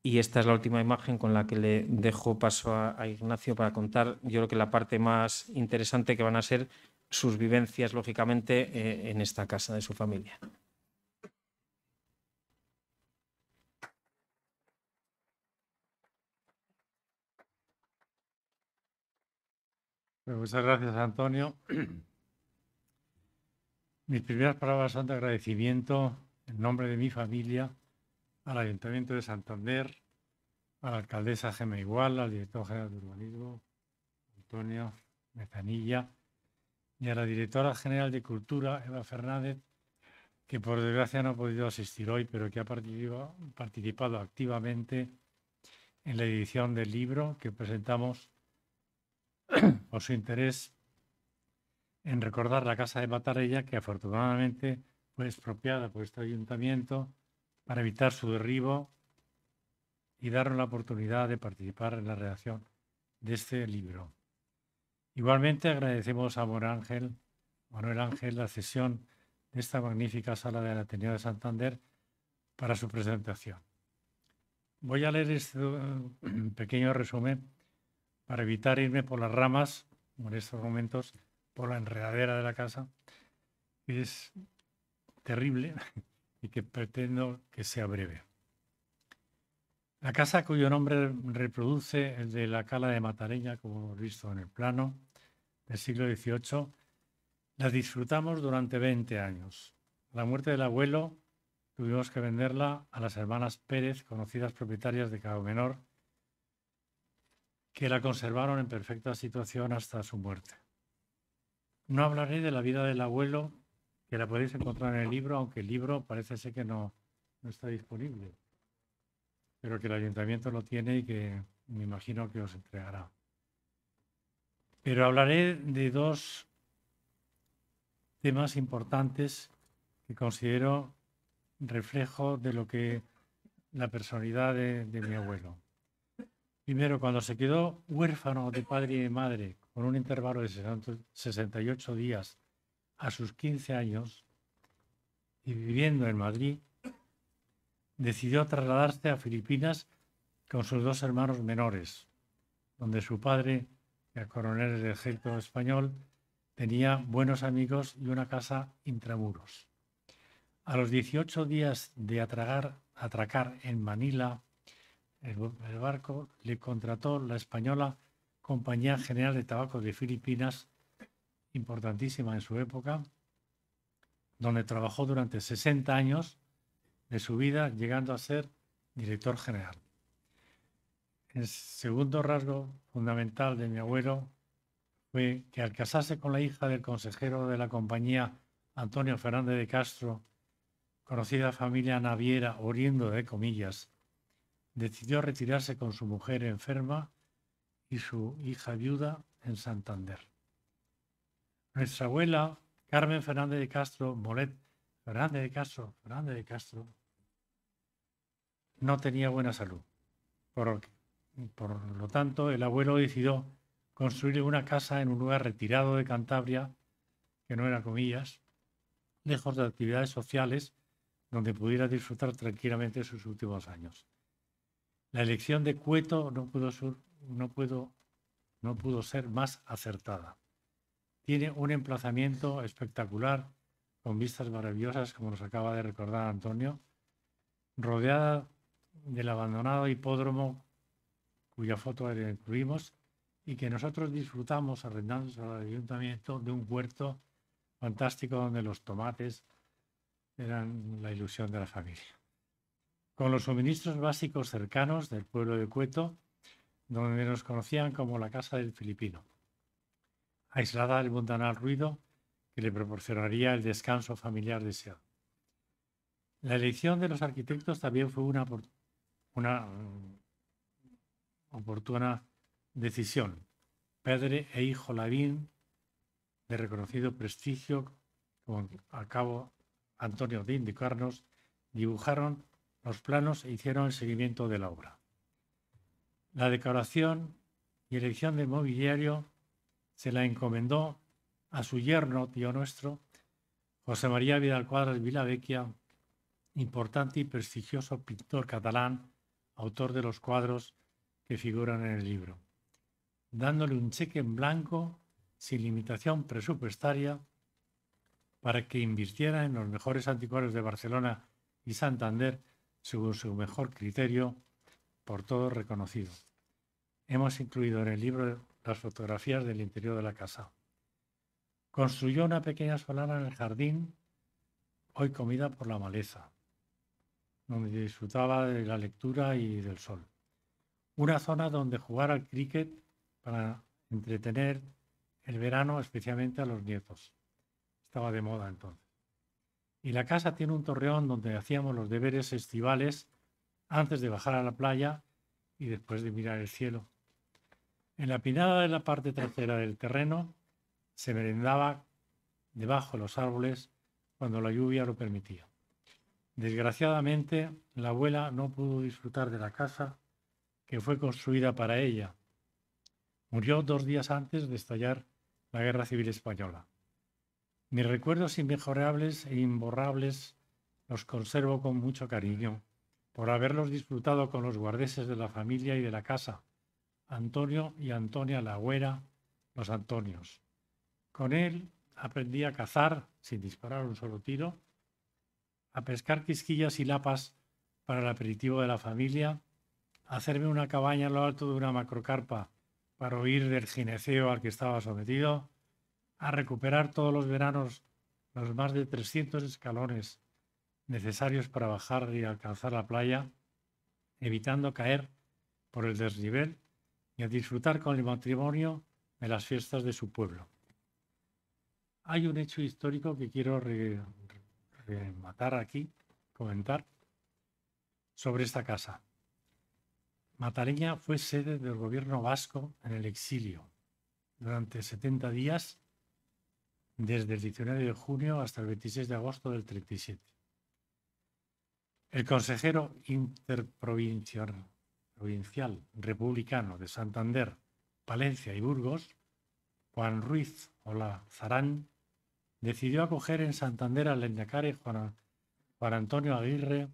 Y esta es la última imagen con la que le dejo paso a Ignacio para contar, yo creo que la parte más interesante, que van a ser sus vivencias, lógicamente, en esta casa de su familia. Pues muchas gracias, Antonio. Mis primeras palabras son de agradecimiento en nombre de mi familia al Ayuntamiento de Santander, a la alcaldesa Gemma Igual, al director general de urbanismo, Antonio Mezanilla, y a la directora general de Cultura, Eva Fernández, que por desgracia no ha podido asistir hoy, pero que ha participado activamente en la edición del libro que presentamos por su interés en recordar la casa de Matarella, que afortunadamente fue expropiada por este ayuntamiento para evitar su derribo y darnos la oportunidad de participar en la redacción de este libro. Igualmente agradecemos a Manuel Ángel, la cesión de esta magnífica sala del Ateneo de Santander para su presentación. Voy a leer este pequeño resumen para evitar irme por las ramas, en estos momentos, por la enredadera de la casa, que es terrible y que pretendo que sea breve. La casa, cuyo nombre reproduce el de la Cala de Matarella, como hemos visto en el plano del siglo XVIII, la disfrutamos durante 20 años. A la muerte del abuelo tuvimos que venderla a las hermanas Pérez, conocidas propietarias de Cabo Menor, que la conservaron en perfecta situación hasta su muerte. No hablaré de la vida del abuelo, que la podéis encontrar en el libro, aunque el libro parece ser que no está disponible, pero que el ayuntamiento lo tiene y que me imagino que os entregará. Pero hablaré de 2 temas importantes que considero reflejo de lo que la personalidad de mi abuelo. Primero, cuando se quedó huérfano de padre y de madre con un intervalo de 68 días a sus 15 años y viviendo en Madrid, decidió trasladarse a Filipinas con sus 2 hermanos menores, donde su padre, el coronel del ejército español, tenía buenos amigos y una casa intramuros. A los 18 días de atracar en Manila, el barco le contrató la española Compañía General de Tabaco de Filipinas, importantísima en su época, donde trabajó durante 60 años de su vida, llegando a ser director general. El segundo rasgo fundamental de mi abuelo fue que, al casarse con la hija del consejero de la compañía, Antonio Fernández de Castro, conocida familia naviera oriendo de comillas, decidió retirarse con su mujer enferma y su hija viuda en Santander. Nuestra abuela, Carmen Fernández de Castro, Molet Fernández de Castro, no tenía buena salud. Por lo tanto, el abuelo decidió construir una casa en un lugar retirado de Cantabria, que no era comillas, lejos de actividades sociales, donde pudiera disfrutar tranquilamente sus últimos años. La elección de Cueto no pudo ser más acertada. Tiene un emplazamiento espectacular, con vistas maravillosas, como nos acaba de recordar Antonio, rodeada del abandonado hipódromo, cuya foto incluimos, y que nosotros disfrutamos arrendando al ayuntamiento de un huerto fantástico donde los tomates eran la ilusión de la familia. Con los suministros básicos cercanos del pueblo de Cueto, donde nos conocían como la casa del filipino, aislada del mundanal ruido que le proporcionaría el descanso familiar deseado. La elección de los arquitectos también fue una oportuna decisión. Padre e hijo Lavín, de reconocido prestigio, como acabo Antonio de indicarnos, dibujaron los planos e hicieron el seguimiento de la obra. La decoración y elección del mobiliario se la encomendó a su yerno, tío nuestro, José María Vidal-Quadras Vilavecchia, importante y prestigioso pintor catalán, autor de los cuadros que figuran en el libro, dándole un cheque en blanco sin limitación presupuestaria para que invirtiera en los mejores anticuarios de Barcelona y Santander según su mejor criterio, por todos reconocido. Hemos incluido en el libro las fotografías del interior de la casa. Construyó una pequeña solana en el jardín, hoy comida por la maleza, donde disfrutaba de la lectura y del sol. Una zona donde jugar al cricket para entretener el verano, especialmente a los nietos. Estaba de moda entonces. Y la casa tiene un torreón donde hacíamos los deberes estivales antes de bajar a la playa y después de mirar el cielo. En la pinada de la parte trasera del terreno se merendaba debajo de los árboles cuando la lluvia lo permitía. Desgraciadamente, la abuela no pudo disfrutar de la casa que fue construida para ella. Murió 2 días antes de estallar la Guerra Civil Española. Mis recuerdos inmejorables e imborrables los conservo con mucho cariño por haberlos disfrutado con los guardeses de la familia y de la casa, Antonio y Antonia la Güera, los Antonios. Con él aprendí a cazar sin disparar un solo tiro, a pescar quisquillas y lapas para el aperitivo de la familia, a hacerme una cabaña en lo alto de una macrocarpa para huir del gineceo al que estaba sometido, a recuperar todos los veranos los más de 300 escalones necesarios para bajar y alcanzar la playa, evitando caer por el desnivel, y a disfrutar con el matrimonio de las fiestas de su pueblo. Hay un hecho histórico que quiero rematar aquí, comentar, sobre esta casa. Mataleña fue sede del gobierno vasco en el exilio durante 70 días, desde el 19 de junio hasta el 26 de agosto del 37. El consejero interprovincial republicano de Santander, Palencia y Burgos, Juan Ruiz Olazarán, decidió acoger en Santander al lehendakari Juan Antonio Aguirre,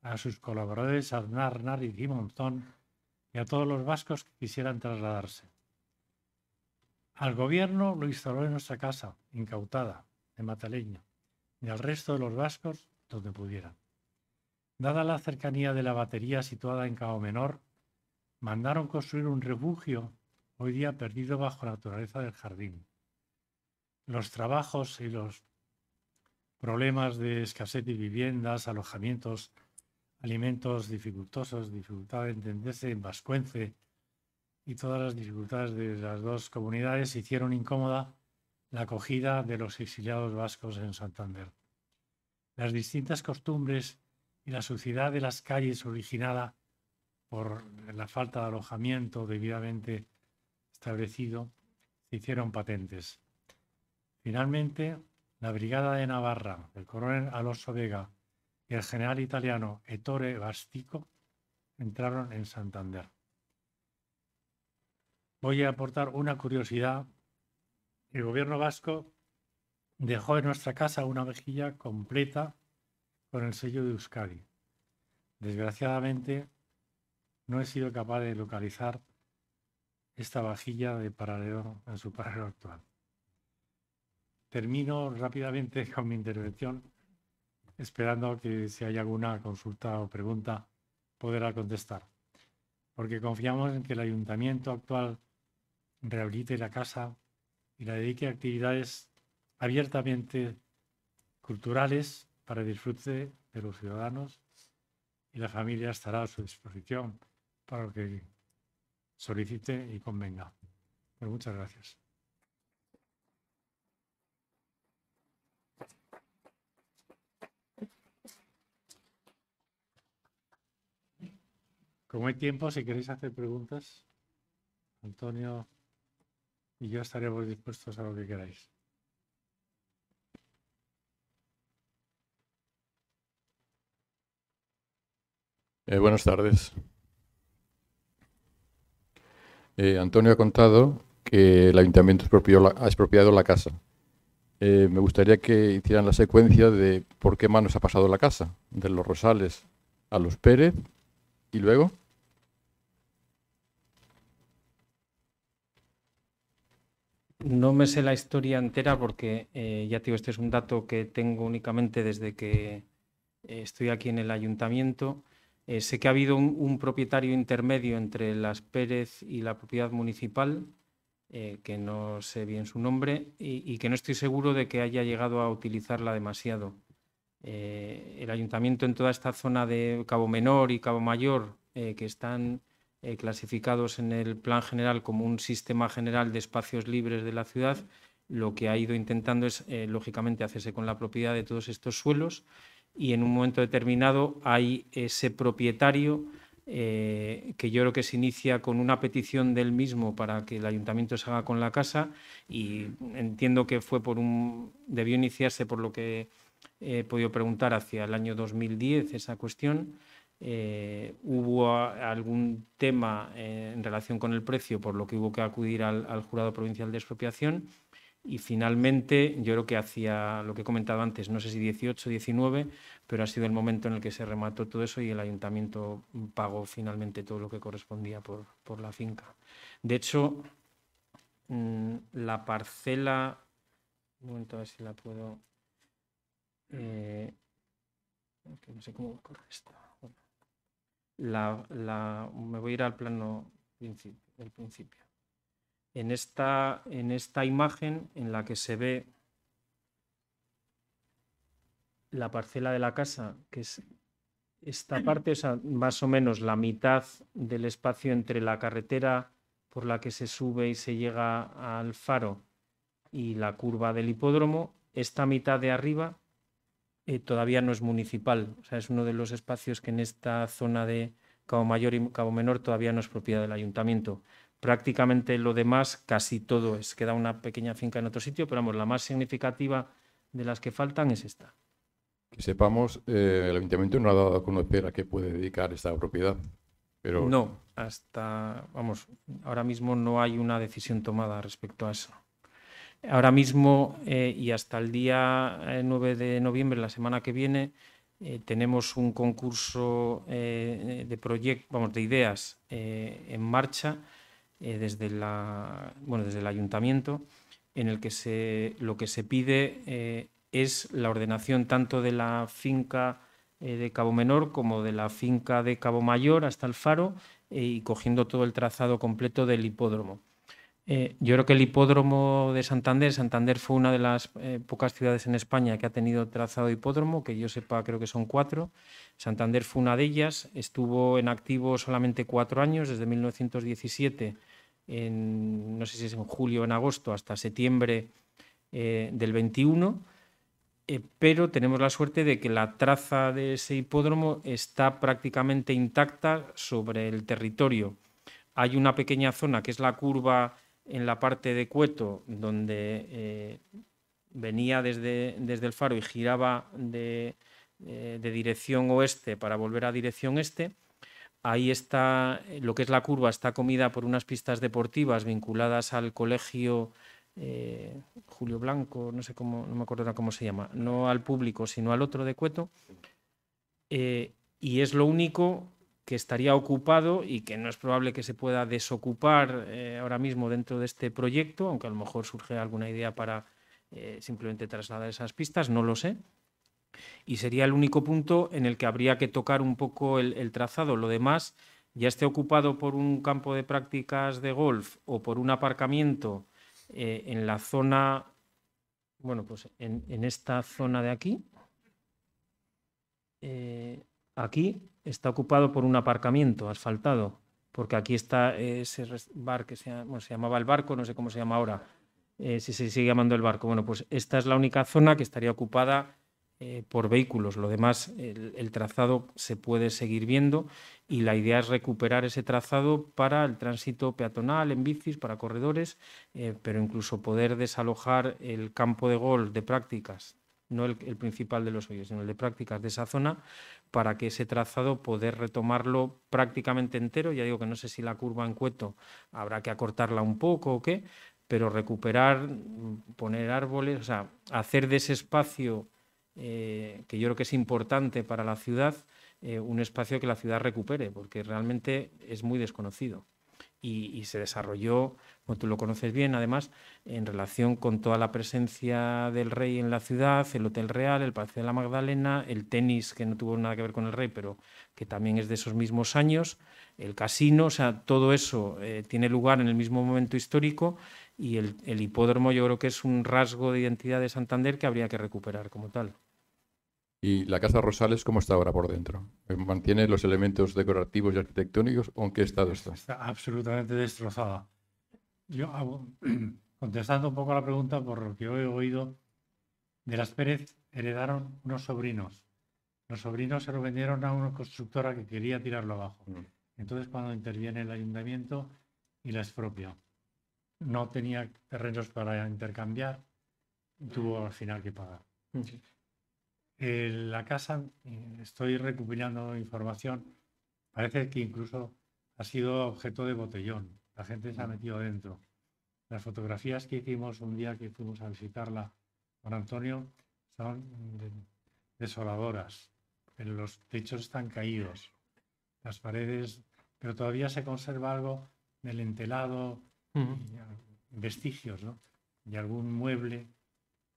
a sus colaboradores Aznar, Narri y Monzón y a todos los vascos que quisieran trasladarse. Al gobierno lo instaló en nuestra casa, incautada, de Mataleña, y al resto de los vascos donde pudieran. Dada la cercanía de la batería situada en Cabo Menor, mandaron construir un refugio, hoy día perdido bajo la naturaleza del jardín. Los trabajos y los problemas de escasez de viviendas, alojamientos, alimentos dificultosos, dificultad de entenderse en vascuence y todas las dificultades de las dos comunidades hicieron incómoda la acogida de los exiliados vascos en Santander. Las distintas costumbres y la suciedad de las calles originada por la falta de alojamiento debidamente establecido se hicieron patentes. Finalmente, la Brigada de Navarra del coronel Alonso Vega y el general italiano Ettore Bastico entraron en Santander. Voy a aportar una curiosidad. El gobierno vasco dejó en nuestra casa una vajilla completa con el sello de Euskadi. Desgraciadamente, no he sido capaz de localizar esta vajilla de paralelo en su paralelo actual. Termino rápidamente con mi intervención, esperando que si hay alguna consulta o pregunta, poderla contestar. Porque confiamos en que el ayuntamiento actual rehabilite la casa y la dedique a actividades abiertamente culturales para el disfrute de los ciudadanos, y la familia estará a su disposición para lo que solicite y convenga. Pues muchas gracias. Como hay tiempo, si queréis hacer preguntas, Antonio y yo estaremos dispuestos a lo que queráis. Buenas tardes. Antonio ha contado que el ayuntamiento ha expropiado la casa. Me gustaría que hicieran la secuencia de por qué manos ha pasado la casa, de los Rosales a los Pérez y luego. No me sé la historia entera porque, ya te digo, este es un dato que tengo únicamente desde que estoy aquí en el ayuntamiento. Sé que ha habido un propietario intermedio entre las Pérez y la propiedad municipal, que no sé bien su nombre, y que no estoy seguro de que haya llegado a utilizarla demasiado. El ayuntamiento en toda esta zona de Cabo Menor y Cabo Mayor, que están clasificados en el plan general como un sistema general de espacios libres de la ciudad, lo que ha ido intentando es, lógicamente, hacerse con la propiedad de todos estos suelos, y en un momento determinado hay ese propietario que yo creo que se inicia con una petición del mismo para que el ayuntamiento se haga con la casa, y entiendo que debió iniciarse, por lo que he podido preguntar, hacia el año 2010 esa cuestión. Hubo algún tema en relación con el precio, por lo que hubo que acudir al Jurado Provincial de Expropiación, y finalmente, yo creo que hacia lo que he comentado antes, no sé si 18 o 19, pero ha sido el momento en el que se remató todo eso y el ayuntamiento pagó finalmente todo lo que correspondía por la finca. De hecho, la parcela, un momento a ver si la puedo, no sé cómo corre esto. Me voy a ir al plano del principio. En esta imagen en la que se ve la parcela de la casa, que es esta parte, o sea, más o menos la mitad del espacio entre la carretera por la que se sube y se llega al faro y la curva del hipódromo, esta mitad de arriba todavía no es municipal. O sea, es uno de los espacios que en esta zona de Cabo Mayor y Cabo Menor todavía no es propiedad del ayuntamiento. Prácticamente lo demás, casi todo es. Queda una pequeña finca en otro sitio, pero vamos, la más significativa de las que faltan es esta. Que sepamos, el ayuntamiento no ha dado a conocer a qué puede dedicar esta propiedad. Pero no, ahora mismo no hay una decisión tomada respecto a eso. Ahora mismo y hasta el día 9 de noviembre, la semana que viene, tenemos un concurso de ideas en marcha desde el ayuntamiento, en el que lo que se pide es la ordenación tanto de la finca de Cabo Menor como de la finca de Cabo Mayor hasta el faro, y cogiendo todo el trazado completo del hipódromo. Yo creo que el hipódromo de Santander fue una de las pocas ciudades en España que ha tenido trazado de hipódromo, que yo sepa creo que son 4. Santander fue una de ellas, estuvo en activo solamente 4 años, desde 1917, no sé si es en julio o en agosto, hasta septiembre del 21, pero tenemos la suerte de que la traza de ese hipódromo está prácticamente intacta sobre el territorio. Hay una pequeña zona que es la curva en la parte de Cueto, donde venía desde el faro y giraba de de dirección oeste para volver a dirección este. Ahí está, lo que es la curva está comida por unas pistas deportivas vinculadas al colegio Julio Blanco, no sé cómo, no me acuerdo ahora cómo se llama, no al público, sino al otro de Cueto. Y es lo único que estaría ocupado y que no es probable que se pueda desocupar ahora mismo dentro de este proyecto, aunque a lo mejor surge alguna idea para simplemente trasladar esas pistas, no lo sé. Y sería el único punto en el que habría que tocar un poco el trazado. Lo demás, ya esté ocupado por un campo de prácticas de golf o por un aparcamiento en la zona, bueno, pues en esta zona de aquí. Aquí está ocupado por un aparcamiento asfaltado, porque aquí está ese bar que se llamaba El Barco, no sé cómo se llama ahora, si se sigue llamando El Barco. Bueno, pues esta es la única zona que estaría ocupada por vehículos. Lo demás, el trazado se puede seguir viendo y la idea es recuperar ese trazado para el tránsito peatonal, en bicis, para corredores, pero incluso poder desalojar el campo de golf de prácticas, no el principal de los hoyos, sino el de prácticas de esa zona, para que ese trazado poder retomarlo prácticamente entero. Ya digo que no sé si la curva en Cueto habrá que acortarla un poco o qué, pero recuperar, poner árboles, o sea, hacer de ese espacio que yo creo que es importante para la ciudad, un espacio que la ciudad recupere, porque realmente es muy desconocido. Y se desarrolló, como tú lo conoces bien, además, en relación con toda la presencia del rey en la ciudad, el Hotel Real, el Palacio de la Magdalena, el tenis, que no tuvo nada que ver con el rey, pero que también es de esos mismos años, el casino, o sea, todo eso tiene lugar en el mismo momento histórico, y el hipódromo yo creo que es un rasgo de identidad de Santander que habría que recuperar como tal. ¿Y la Casa Rosales cómo está ahora por dentro? ¿Mantiene los elementos decorativos y arquitectónicos o en qué estado está? Está absolutamente destrozada. Yo contestando un poco a la pregunta, por lo que he oído, de las Pérez heredaron unos sobrinos. Los sobrinos se lo vendieron a una constructora que quería tirarlo abajo. Entonces, cuando interviene el ayuntamiento y la expropia, no tenía terrenos para intercambiar, tuvo al final que pagar. La casa, estoy recopilando información, parece que incluso ha sido objeto de botellón. La gente se ha metido dentro. Las fotografías que hicimos un día que fuimos a visitarla con Antonio son desoladoras. Los techos están caídos, las paredes, pero todavía se conserva algo del entelado, vestigios, ¿no? Y algún mueble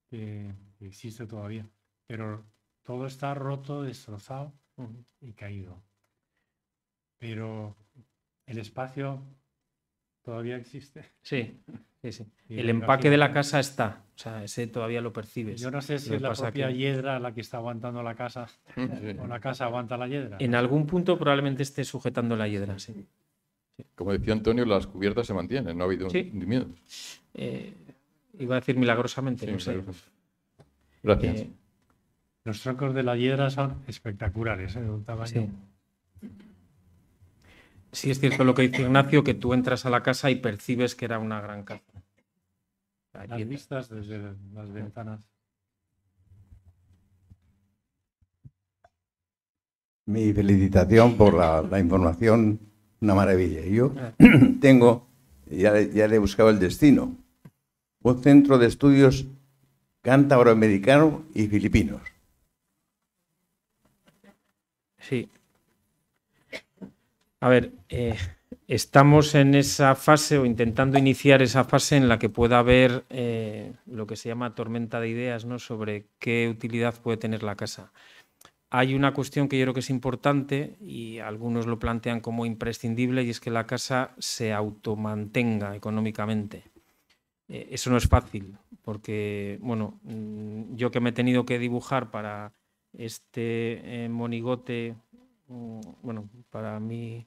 que existe todavía. Pero todo está roto, destrozado y caído. Pero el espacio todavía existe. Sí, sí, sí. El empaque de la casa está, o sea, ese todavía lo percibes. Yo no sé si es la propia hiedra la que está aguantando la casa o la casa aguanta la hiedra. En algún punto probablemente esté sujetando la hiedra, sí. Como decía Antonio, las cubiertas se mantienen, no ha habido hundimientos. Iba a decir milagrosamente, Sí, no sé. Gracias. Los troncos de la hiedra son espectaculares, de un tamaño. Sí. Sí, es cierto lo que dice Ignacio, que tú entras a la casa y percibes que era una gran casa. Las vistas desde las ventanas. Mi felicitación por la información, una maravilla. Yo tengo, ya le he buscado el destino, un centro de estudios cántabro-americano y filipinos. Sí. A ver, estamos en esa fase o intentando iniciar esa fase en la que pueda haber lo que se llama tormenta de ideas, ¿no?, sobre qué utilidad puede tener la casa. Hay una cuestión que yo creo que es importante y algunos lo plantean como imprescindible, y es que la casa se automantenga económicamente. Eso no es fácil, porque, bueno, yo que me he tenido que dibujar para este monigote, bueno, para mi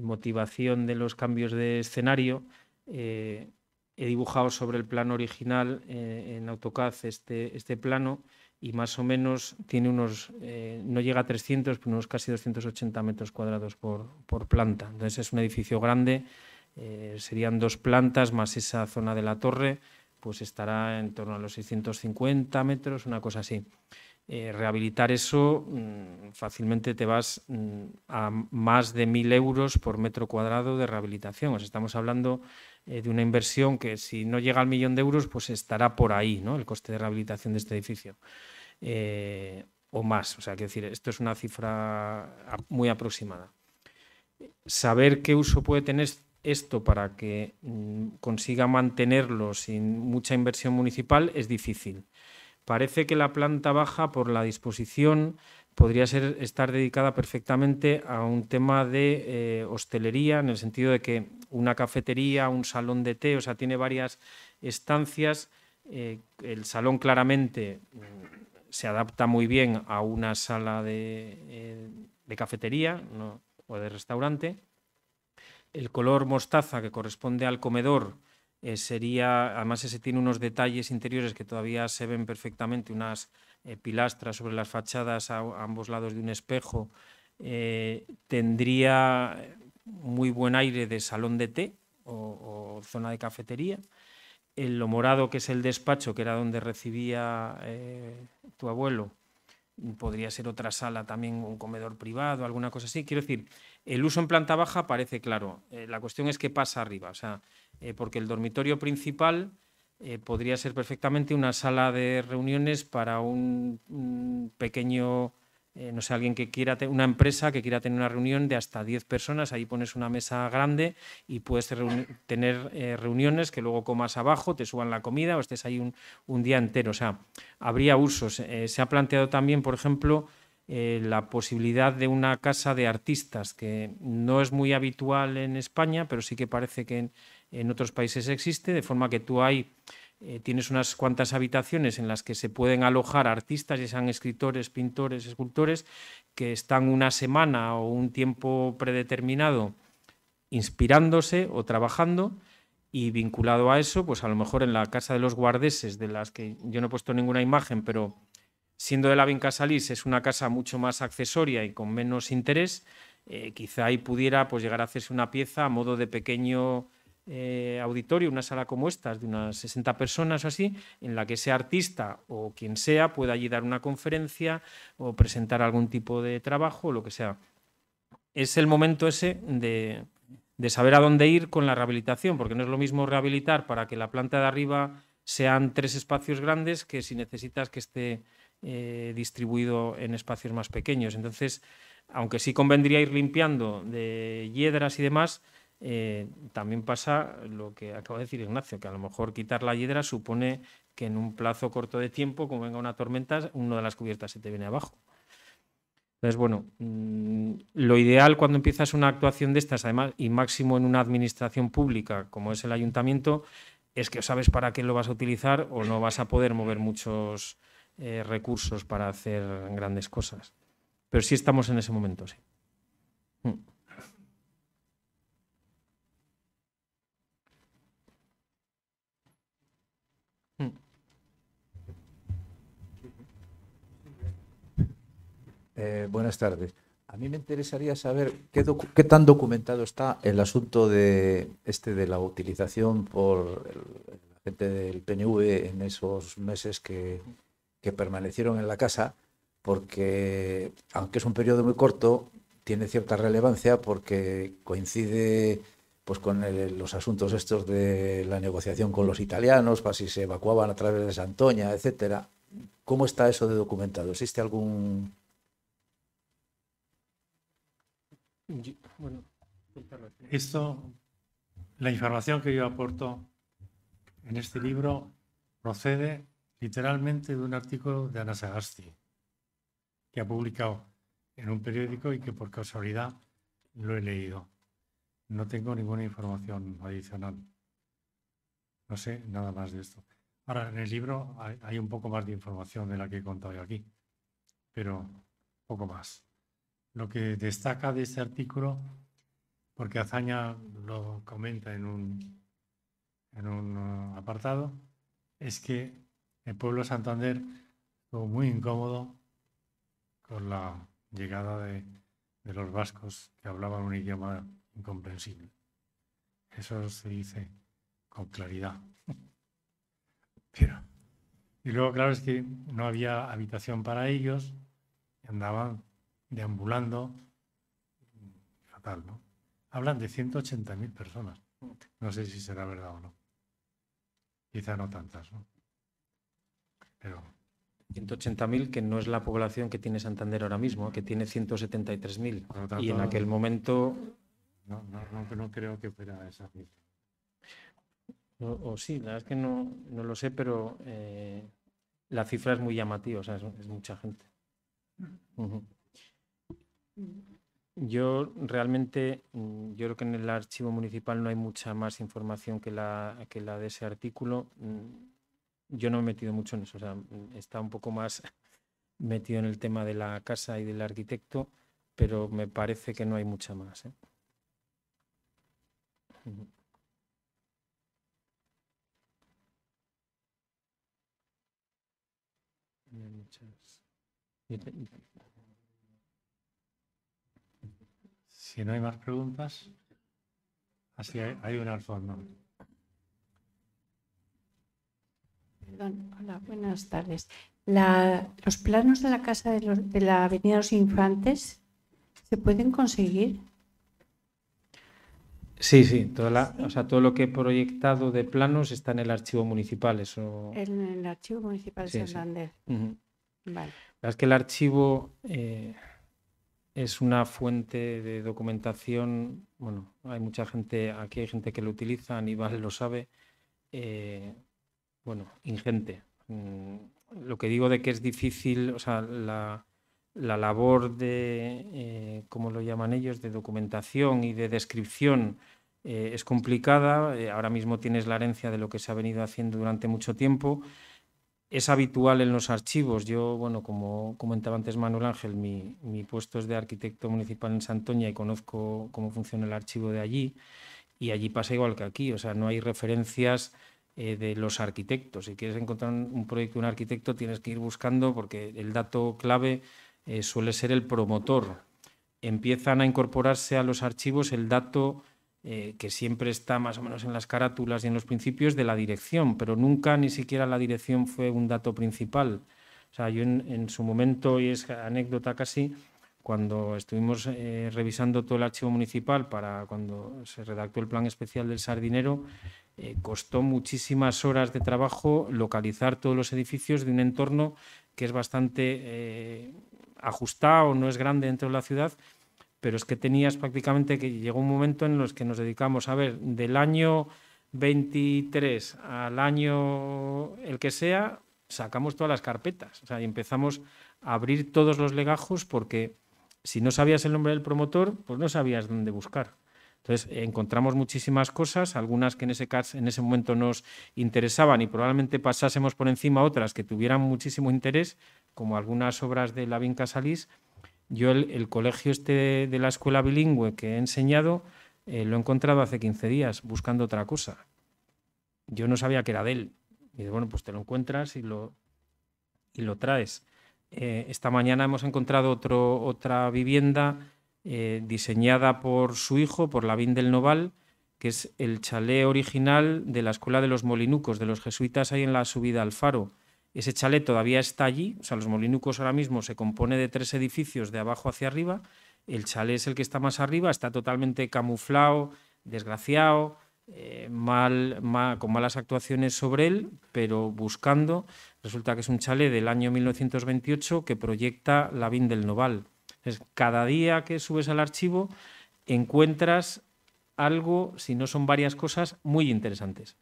motivación de los cambios de escenario, he dibujado sobre el plano original en AutoCAD este plano, y más o menos tiene unos, no llega a 300, pero unos casi 280 metros cuadrados por planta. Entonces es un edificio grande, serían 2 plantas más esa zona de la torre, pues estará en torno a los 650 metros, una cosa así. rehabilitar eso fácilmente te vas a más de 1.000 euros por metro cuadrado de rehabilitación. O sea, estamos hablando de una inversión que si no llega al 1.000.000 de euros, pues estará por ahí, ¿no? El coste de rehabilitación de este edificio. O más, o sea, quiero decir, esto es una cifra muy aproximada. Saber qué uso puede tener esto para que consiga mantenerlo sin mucha inversión municipal es difícil. Parece que la planta baja, por la disposición, podría estar dedicada perfectamente a un tema de hostelería, en el sentido de que una cafetería, un salón de té, o sea, tiene varias estancias. El salón claramente se adapta muy bien a una sala de cafetería, ¿no? O de restaurante. El color mostaza, que corresponde al comedor, sería, además ese tiene unos detalles interiores que todavía se ven perfectamente, unas pilastras sobre las fachadas a ambos lados de un espejo. Tendría muy buen aire de salón de té o zona de cafetería. Lo morado, que es el despacho, que era donde recibía tu abuelo, podría ser otra sala también, un comedor privado, alguna cosa así. Quiero decir, el uso en planta baja parece claro. La cuestión es qué pasa arriba, o sea, porque el dormitorio principal podría ser perfectamente una sala de reuniones para un pequeño, no sé, alguien que quiera una empresa que quiera tener una reunión de hasta 10 personas. Ahí pones una mesa grande y puedes tener reuniones, que luego comas abajo, te suban la comida o estés ahí un día entero. O sea, habría usos. Se ha planteado también, por ejemplo, la posibilidad de una casa de artistas, que no es muy habitual en España, pero sí que parece que en otros países existe, de forma que tú tienes unas cuantas habitaciones en las que se pueden alojar artistas, ya sean escritores, pintores, escultores, que están una semana o un tiempo predeterminado inspirándose o trabajando, y vinculado a eso, pues a lo mejor en la Casa de los Guardeses, de las que yo no he puesto ninguna imagen, pero siendo de la Vinca Salís es una casa mucho más accesoria y con menos interés, quizá ahí pudiera pues llegar a hacerse una pieza a modo de pequeño auditorio, una sala como estas de unas 60 personas o así, en la que ese artista o quien sea pueda allí dar una conferencia o presentar algún tipo de trabajo o lo que sea. Es el momento ese de saber a dónde ir con la rehabilitación, porque no es lo mismo rehabilitar para que la planta de arriba sean 3 espacios grandes que si necesitas que esté distribuido en espacios más pequeños. Entonces, aunque sí convendría ir limpiando de hiedras y demás, también pasa lo que acaba de decir Ignacio, que a lo mejor quitar la hiedra supone que en un plazo corto de tiempo, como venga una tormenta, una de las cubiertas se te viene abajo. Entonces, bueno, lo ideal cuando empiezas una actuación de estas, además, y máximo en una administración pública como es el ayuntamiento, es que sabes para qué lo vas a utilizar o no vas a poder mover muchos recursos para hacer grandes cosas. Pero sí estamos en ese momento, sí. Buenas tardes. A mí me interesaría saber qué tan documentado está el asunto de la utilización por la gente del PNV en esos meses que permanecieron en la casa, porque aunque es un periodo muy corto, tiene cierta relevancia porque coincide pues con los asuntos estos de la negociación con los italianos, para si se evacuaban a través de Santoña, etcétera. ¿Cómo está eso de documentado? ¿Existe algún...? Bueno, Esto, la información que yo aporto en este libro procede literalmente de un artículo de Ana Sagasti, que ha publicado en un periódico y que por casualidad lo he leído. No tengo ninguna información adicional. No sé nada más de esto. Ahora, en el libro hay un poco más de información de la que he contado yo aquí, pero poco más. Lo que destaca de este artículo, porque Azaña lo comenta en un apartado, es que el pueblo de Santander estuvo muy incómodo con la llegada de los vascos que hablaban un idioma incomprensible. Eso se dice con claridad. Pero Y luego, claro, es que no había habitación para ellos, y andaban deambulando, fatal, ¿no? Hablan de 180.000 personas. No sé si será verdad o no. Quizá no tantas, ¿no? Pero 180.000, que no es la población que tiene Santander ahora mismo, que tiene 173.000. por lo tanto, Y en aquel momento... no creo que fuera esa cifra. O sí, la verdad es que no lo sé, pero la cifra es muy llamativa, o sea, es mucha gente. Ujú. Yo realmente, yo creo que en el archivo municipal no hay mucha más información que la de ese artículo. Yo no me he metido mucho en eso, o sea, está un poco más metido en el tema de la casa y del arquitecto, pero me parece que no hay mucha más, ¿eh? Ujú. No hay muchas. Si no hay más preguntas, así hay una al fondo. Perdón, hola, buenas tardes. ¿Los planos de la casa de la Avenida Los Infantes se pueden conseguir? Sí, o sea, todo lo que he proyectado de planos está en el archivo municipal. Eso. En el Archivo Municipal de Sí, sí. Santander. Ujú. Vale. La verdad es que el archivo es una fuente de documentación. Bueno, hay mucha gente, aquí hay gente que lo utiliza, Aníbal lo sabe. Bueno, ingente. Lo que digo de que es difícil, o sea, la labor de, ¿cómo lo llaman ellos?, de documentación y de descripción es complicada. Ahora mismo tienes la herencia de lo que se ha venido haciendo durante mucho tiempo. Es habitual en los archivos. Yo, bueno, como comentaba antes Manuel Ángel, mi puesto es de arquitecto municipal en Santoña y conozco cómo funciona el archivo de allí. Y allí pasa igual que aquí, o sea, no hay referencias de los arquitectos. Si quieres encontrar un proyecto de un arquitecto, tienes que ir buscando, porque el dato clave suele ser el promotor. Empiezan a incorporarse a los archivos el dato que siempre está más o menos en las carátulas y en los principios de la dirección, pero nunca ni siquiera la dirección fue un dato principal. O sea, yo en su momento, y es anécdota casi, cuando estuvimos revisando todo el archivo municipal para cuando se redactó el plan especial del Sardinero, costó muchísimas horas de trabajo localizar todos los edificios de un entorno que es bastante ajustado, no es grande dentro de la ciudad, pero es que tenías prácticamente que llegó un momento en los que nos dedicamos a ver del año 23 al año el que sea, sacamos todas las carpetas, o sea, y empezamos a abrir todos los legajos, porque si no sabías el nombre del promotor, pues no sabías dónde buscar. Entonces encontramos muchísimas cosas, algunas que en ese momento nos interesaban y probablemente pasásemos por encima otras que tuvieran muchísimo interés, como algunas obras de Lavín Casalís. Yo el colegio de la escuela bilingüe que he enseñado lo he encontrado hace 15 días buscando otra cosa. Yo no sabía que era de él. Y dice, bueno, pues te lo encuentras y lo traes. Esta mañana hemos encontrado otra vivienda diseñada por su hijo, por Lavín del Noval, que es el chalet original de la Escuela de los Molinucos, de los jesuitas, ahí en la subida al Faro. Ese chalet todavía está allí, o sea, los Molinucos ahora mismo se compone de 3 edificios de abajo hacia arriba. El chalet es el que está más arriba, está totalmente camuflado, desgraciado, con malas actuaciones sobre él, pero buscando, resulta que es un chalet del año 1928 que proyecta Lavín del Noval. Entonces, cada día que subes al archivo encuentras algo, si no son varias cosas, muy interesantes.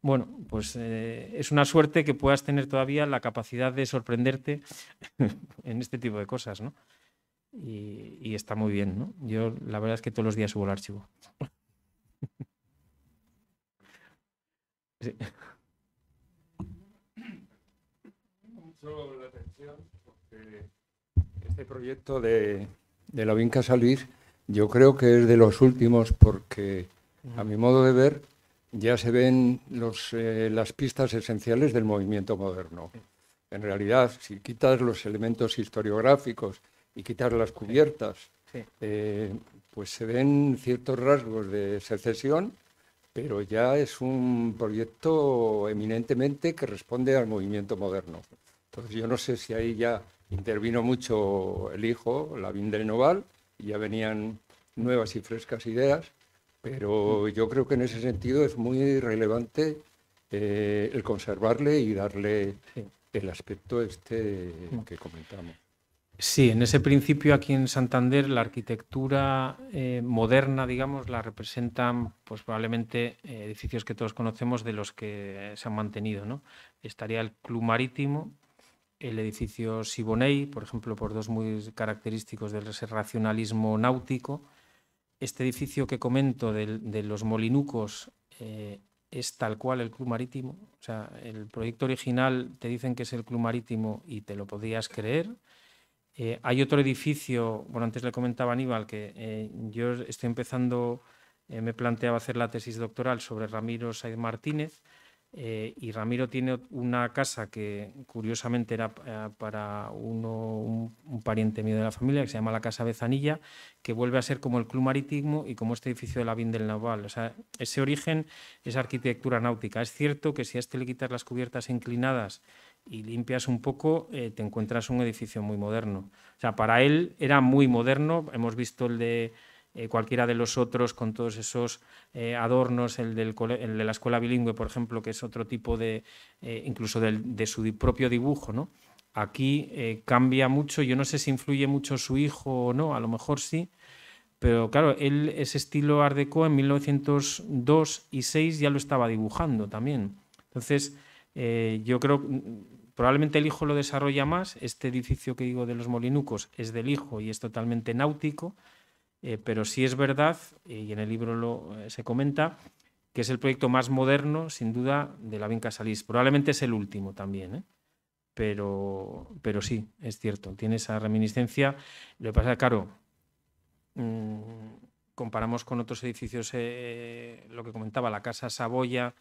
Bueno, pues es una suerte que puedas tener todavía la capacidad de sorprenderte en este tipo de cosas, ¿no? Y está muy bien, ¿no? Yo la verdad es que todos los días subo el archivo. Sí. Mucho la atención porque este proyecto de Lavín Casalís yo creo que es de los últimos, porque a mi modo de ver ya se ven las pistas esenciales del movimiento moderno. En realidad, si quitas los elementos historiográficos y quitas las cubiertas, pues se ven ciertos rasgos de secesión, pero ya es un proyecto eminentemente que responde al movimiento moderno. Entonces yo no sé si ahí ya intervino mucho el hijo, Lavín del Noval, y ya venían nuevas y frescas ideas, pero yo creo que en ese sentido es muy relevante el conservarle y darle el aspecto que comentamos. Sí, en ese principio aquí en Santander la arquitectura moderna, digamos, la representan pues probablemente edificios que todos conocemos de los que se han mantenido, ¿no? Estaría el Club Marítimo, el edificio Siboney, por ejemplo, por dos muy característicos del racionalismo náutico. Este edificio que comento de los Molinucos es tal cual el Club Marítimo. O sea, el proyecto original te dicen que es el Club Marítimo y te lo podías creer. Hay otro edificio, bueno, antes le comentaba a Aníbal que yo estoy empezando, me planteaba hacer la tesis doctoral sobre Ramiro Sáenz Martínez, y Ramiro tiene una casa que curiosamente era para un pariente mío de la familia, que se llama la Casa Bezanilla, que vuelve a ser como el Club Marítimo y como este edificio de Lavín del Noval. O sea, ese origen es arquitectura náutica. Es cierto que si a este le quitas las cubiertas inclinadas y limpias un poco, te encuentras un edificio muy moderno. O sea, para él era muy moderno. Hemos visto el de cualquiera de los otros con todos esos adornos, el de la escuela bilingüe, por ejemplo, que es otro tipo de, incluso de su propio dibujo, ¿no? Aquí cambia mucho. Yo no sé si influye mucho su hijo o no, a lo mejor sí. Pero claro, él ese estilo Art Deco en 1902 y 6 ya lo estaba dibujando también. Entonces, yo creo probablemente el hijo lo desarrolla más. Este edificio que digo de los Molinucos es del hijo y es totalmente náutico, pero sí es verdad, y en el libro se comenta, que es el proyecto más moderno, sin duda, de Lavín Casalís. Probablemente es el último también, pero sí, es cierto, tiene esa reminiscencia. Lo que pasa es que, claro, comparamos con otros edificios, lo que comentaba, la Casa Saboya,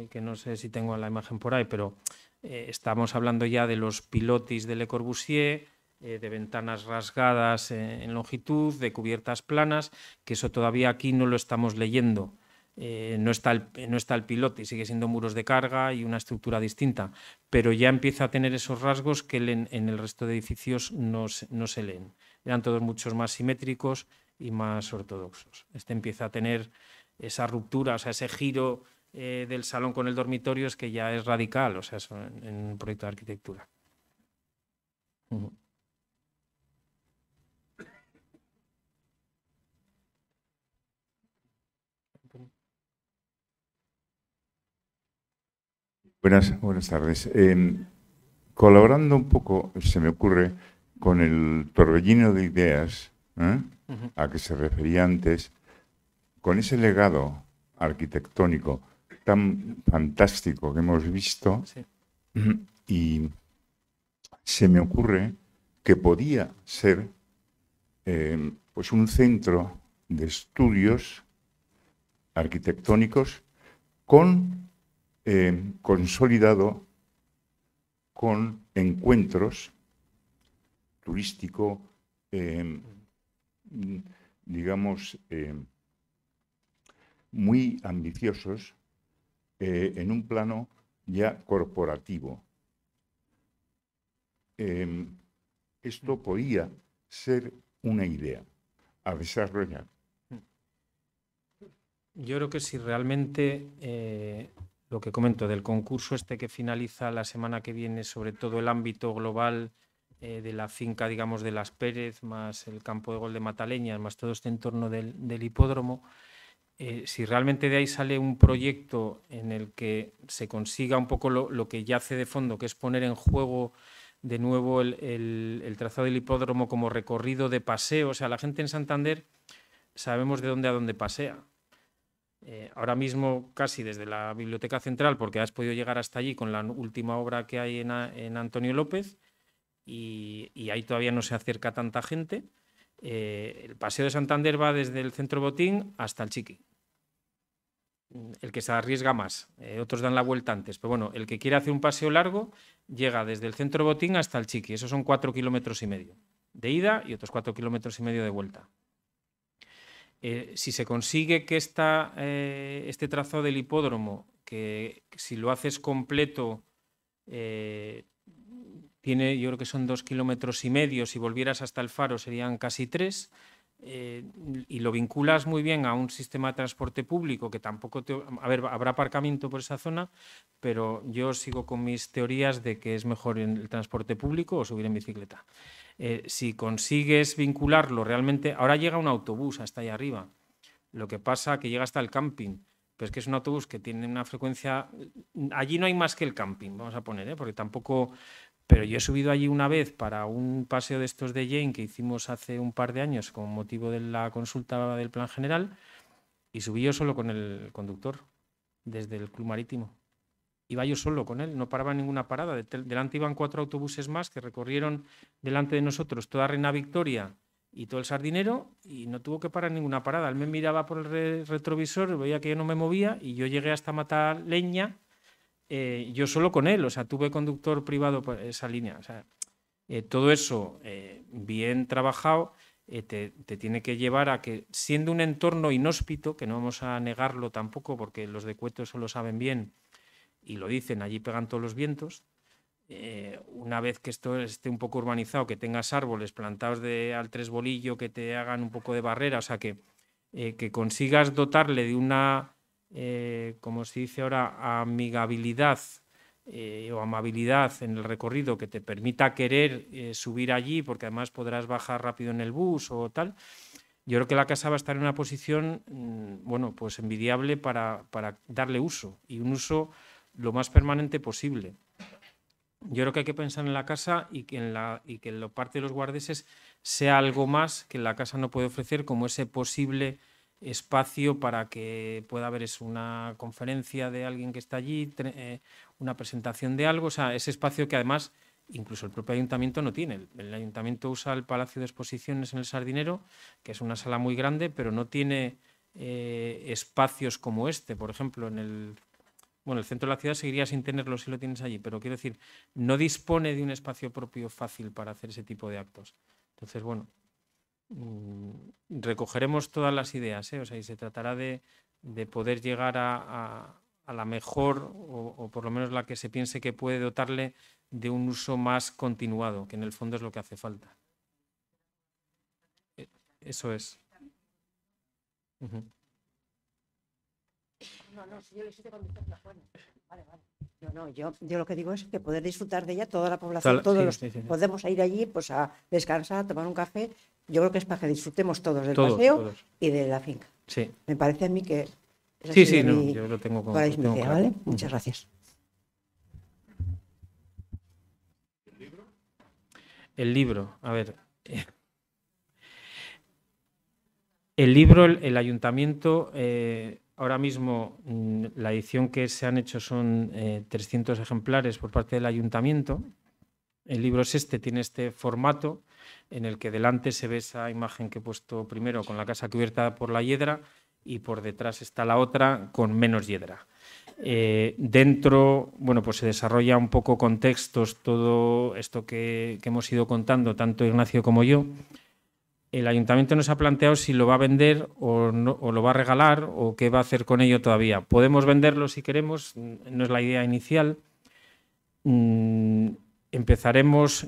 que no sé si tengo la imagen por ahí, pero estamos hablando ya de los pilotis de Le Corbusier, de ventanas rasgadas en longitud, de cubiertas planas, que eso todavía aquí no lo estamos leyendo. No está el piloti, sigue siendo muros de carga y una estructura distinta, pero ya empieza a tener esos rasgos que en el resto de edificios no se leen. Eran todos muchos más simétricos y más ortodoxos. Este empieza a tener esa ruptura, o sea, ese giro del salón con el dormitorio, es que ya es radical, o sea, eso en un proyecto de arquitectura. Buenas tardes. Colaborando un poco, se me ocurre, con el torbellino de ideas a que se refería antes, con ese legado arquitectónico tan fantástico que hemos visto, Sí. Y se me ocurre que podía ser pues un centro de estudios arquitectónicos consolidado con encuentros turístico, digamos, muy ambiciosos en un plano ya corporativo. Esto podía ser una idea a desarrollar. Yo creo que si realmente lo que comento del concurso este que finaliza la semana que viene, sobre todo el ámbito global de la finca, digamos, de Las Pérez, más el campo de gol de Mataleñas, más todo este entorno del hipódromo, si realmente de ahí sale un proyecto en el que se consiga un poco lo que yace de fondo, que es poner en juego de nuevo el trazado del hipódromo como recorrido de paseo. O sea, la gente en Santander sabemos de dónde a dónde pasea. Ahora mismo casi desde la Biblioteca Central, porque has podido llegar hasta allí con la última obra que hay en Antonio López, y ahí todavía no se acerca tanta gente. El paseo de Santander va desde el Centro Botín hasta el Chiqui. El que se arriesga más, otros dan la vuelta antes, pero bueno, el que quiere hacer un paseo largo llega desde el Centro Botín hasta el Chiqui. Esos son 4,5 kilómetros de ida y otros 4,5 kilómetros de vuelta. Si se consigue que este trazado del hipódromo, que si lo haces completo, tiene, yo creo que son 2,5 kilómetros, si volvieras hasta el Faro serían casi 3, y lo vinculas muy bien a un sistema de transporte público que tampoco a ver, habrá aparcamiento por esa zona, pero yo sigo con mis teorías de que es mejor en el transporte público o subir en bicicleta. Si consigues vincularlo realmente, ahora llega un autobús hasta allá arriba, lo que pasa que llega hasta el camping, pero es que es un autobús que tiene una frecuencia, allí no hay más que el camping, vamos a poner, porque tampoco, pero yo he subido allí una vez para un paseo de estos de Jane que hicimos hace un par de años con motivo de la consulta del Plan General, y subí yo solo con el conductor desde el Club Marítimo. Iba yo solo con él, no paraba en ninguna parada. Delante iban 4 autobuses más que recorrieron delante de nosotros toda Reina Victoria y todo el Sardinero, y no tuvo que parar en ninguna parada. Él me miraba por el retrovisor, veía que yo no me movía, y yo llegué hasta Mataleña, yo solo con él, o sea, tuve conductor privado por esa línea. O sea, todo eso bien trabajado te tiene que llevar a que, siendo un entorno inhóspito, que no vamos a negarlo tampoco, porque los de Cueto eso lo saben bien, y lo dicen, allí pegan todos los vientos. Una vez que esto esté un poco urbanizado, que tengas árboles plantados al tresbolillo que te hagan un poco de barrera, o sea, que consigas dotarle de una, como se dice ahora, amigabilidad o amabilidad en el recorrido que te permita querer subir allí, porque además podrás bajar rápido en el bus o tal. Yo creo que la casa va a estar en una posición, bueno, pues envidiable para darle uso, y un uso lo más permanente posible. Yo creo que hay que pensar en la casa y que la parte de los guardeses sea algo más que la casa no puede ofrecer, como ese posible espacio para que pueda haber una conferencia de alguien que está allí, una presentación de algo, o sea, ese espacio que además incluso el propio ayuntamiento no tiene. El ayuntamiento usa el Palacio de Exposiciones en el Sardinero, que es una sala muy grande, pero no tiene espacios como este, por ejemplo, el centro de la ciudad seguiría sin tenerlo si lo tienes allí, pero quiero decir, no dispone de un espacio propio fácil para hacer ese tipo de actos. Entonces, bueno, recogeremos todas las ideas, o sea, y se tratará de poder llegar a la mejor, o por lo menos la que se piense que puede dotarle de un uso más continuado, que en el fondo es lo que hace falta. Eso es. No, si yo le hice conductor, bueno, vale. Yo lo que digo es que poder disfrutar de ella toda la población, sí. Podemos ir allí pues a descansar, tomar un café. Yo creo que es para que disfrutemos todos del paseo y de la finca. Sí. Me parece a mí que yo lo tengo claro. ¿Vale? Muchas gracias. El libro, a ver. El libro, el ayuntamiento, ahora mismo la edición que se han hecho son 300 ejemplares por parte del ayuntamiento. El libro tiene este formato en el que delante se ve esa imagen que he puesto primero con la casa cubierta por la hiedra, y por detrás está la otra con menos hiedra. Dentro, bueno, pues se desarrolla un poco con textos todo esto que hemos ido contando, tanto Ignacio como yo. El ayuntamiento nos ha planteado si lo va a vender o lo va a regalar, o qué va a hacer con ello todavía. Podemos venderlo si queremos, no es la idea inicial. Empezaremos,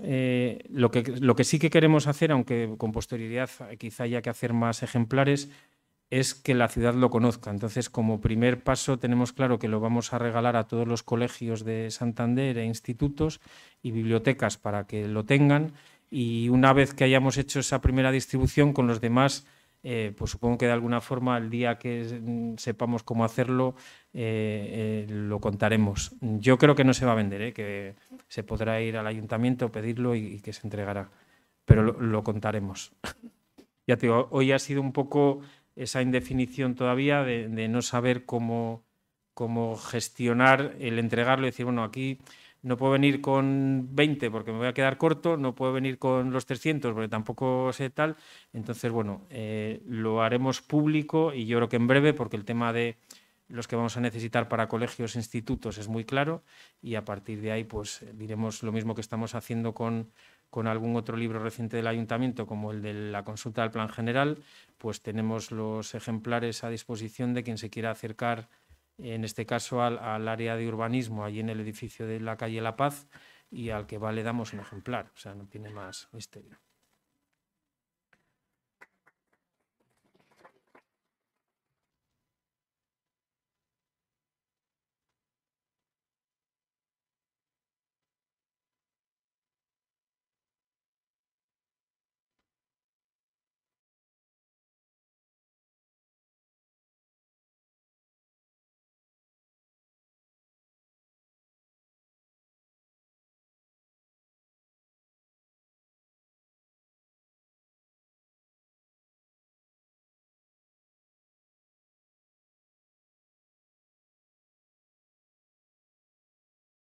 lo que sí que queremos hacer, aunque con posterioridad quizá haya que hacer más ejemplares, es que la ciudad lo conozca. Entonces, como primer paso, tenemos claro que lo vamos a regalar a todos los colegios de Santander e institutos y bibliotecas para que lo tengan, y una vez que hayamos hecho esa primera distribución con los demás, pues supongo que de alguna forma el día que sepamos cómo hacerlo lo contaremos. Yo creo que no se va a vender, que se podrá ir al ayuntamiento, pedirlo y que se entregará, pero lo contaremos. Ya te digo, hoy ha sido un poco esa indefinición todavía de no saber cómo gestionar el entregarlo y decir, bueno, aquí no puedo venir con 20 porque me voy a quedar corto, no puedo venir con los 300 porque tampoco sé tal. Entonces, bueno, lo haremos público, y yo creo que en breve, porque el tema de los que vamos a necesitar para colegios e institutos es muy claro, y a partir de ahí pues diremos lo mismo que estamos haciendo con con algún otro libro reciente del Ayuntamiento, como el de la consulta del Plan General, pues tenemos los ejemplares a disposición de quien se quiera acercar, en este caso al área de urbanismo, allí en el edificio de la calle La Paz, y al que va le damos un ejemplar, o sea, no tiene más misterio.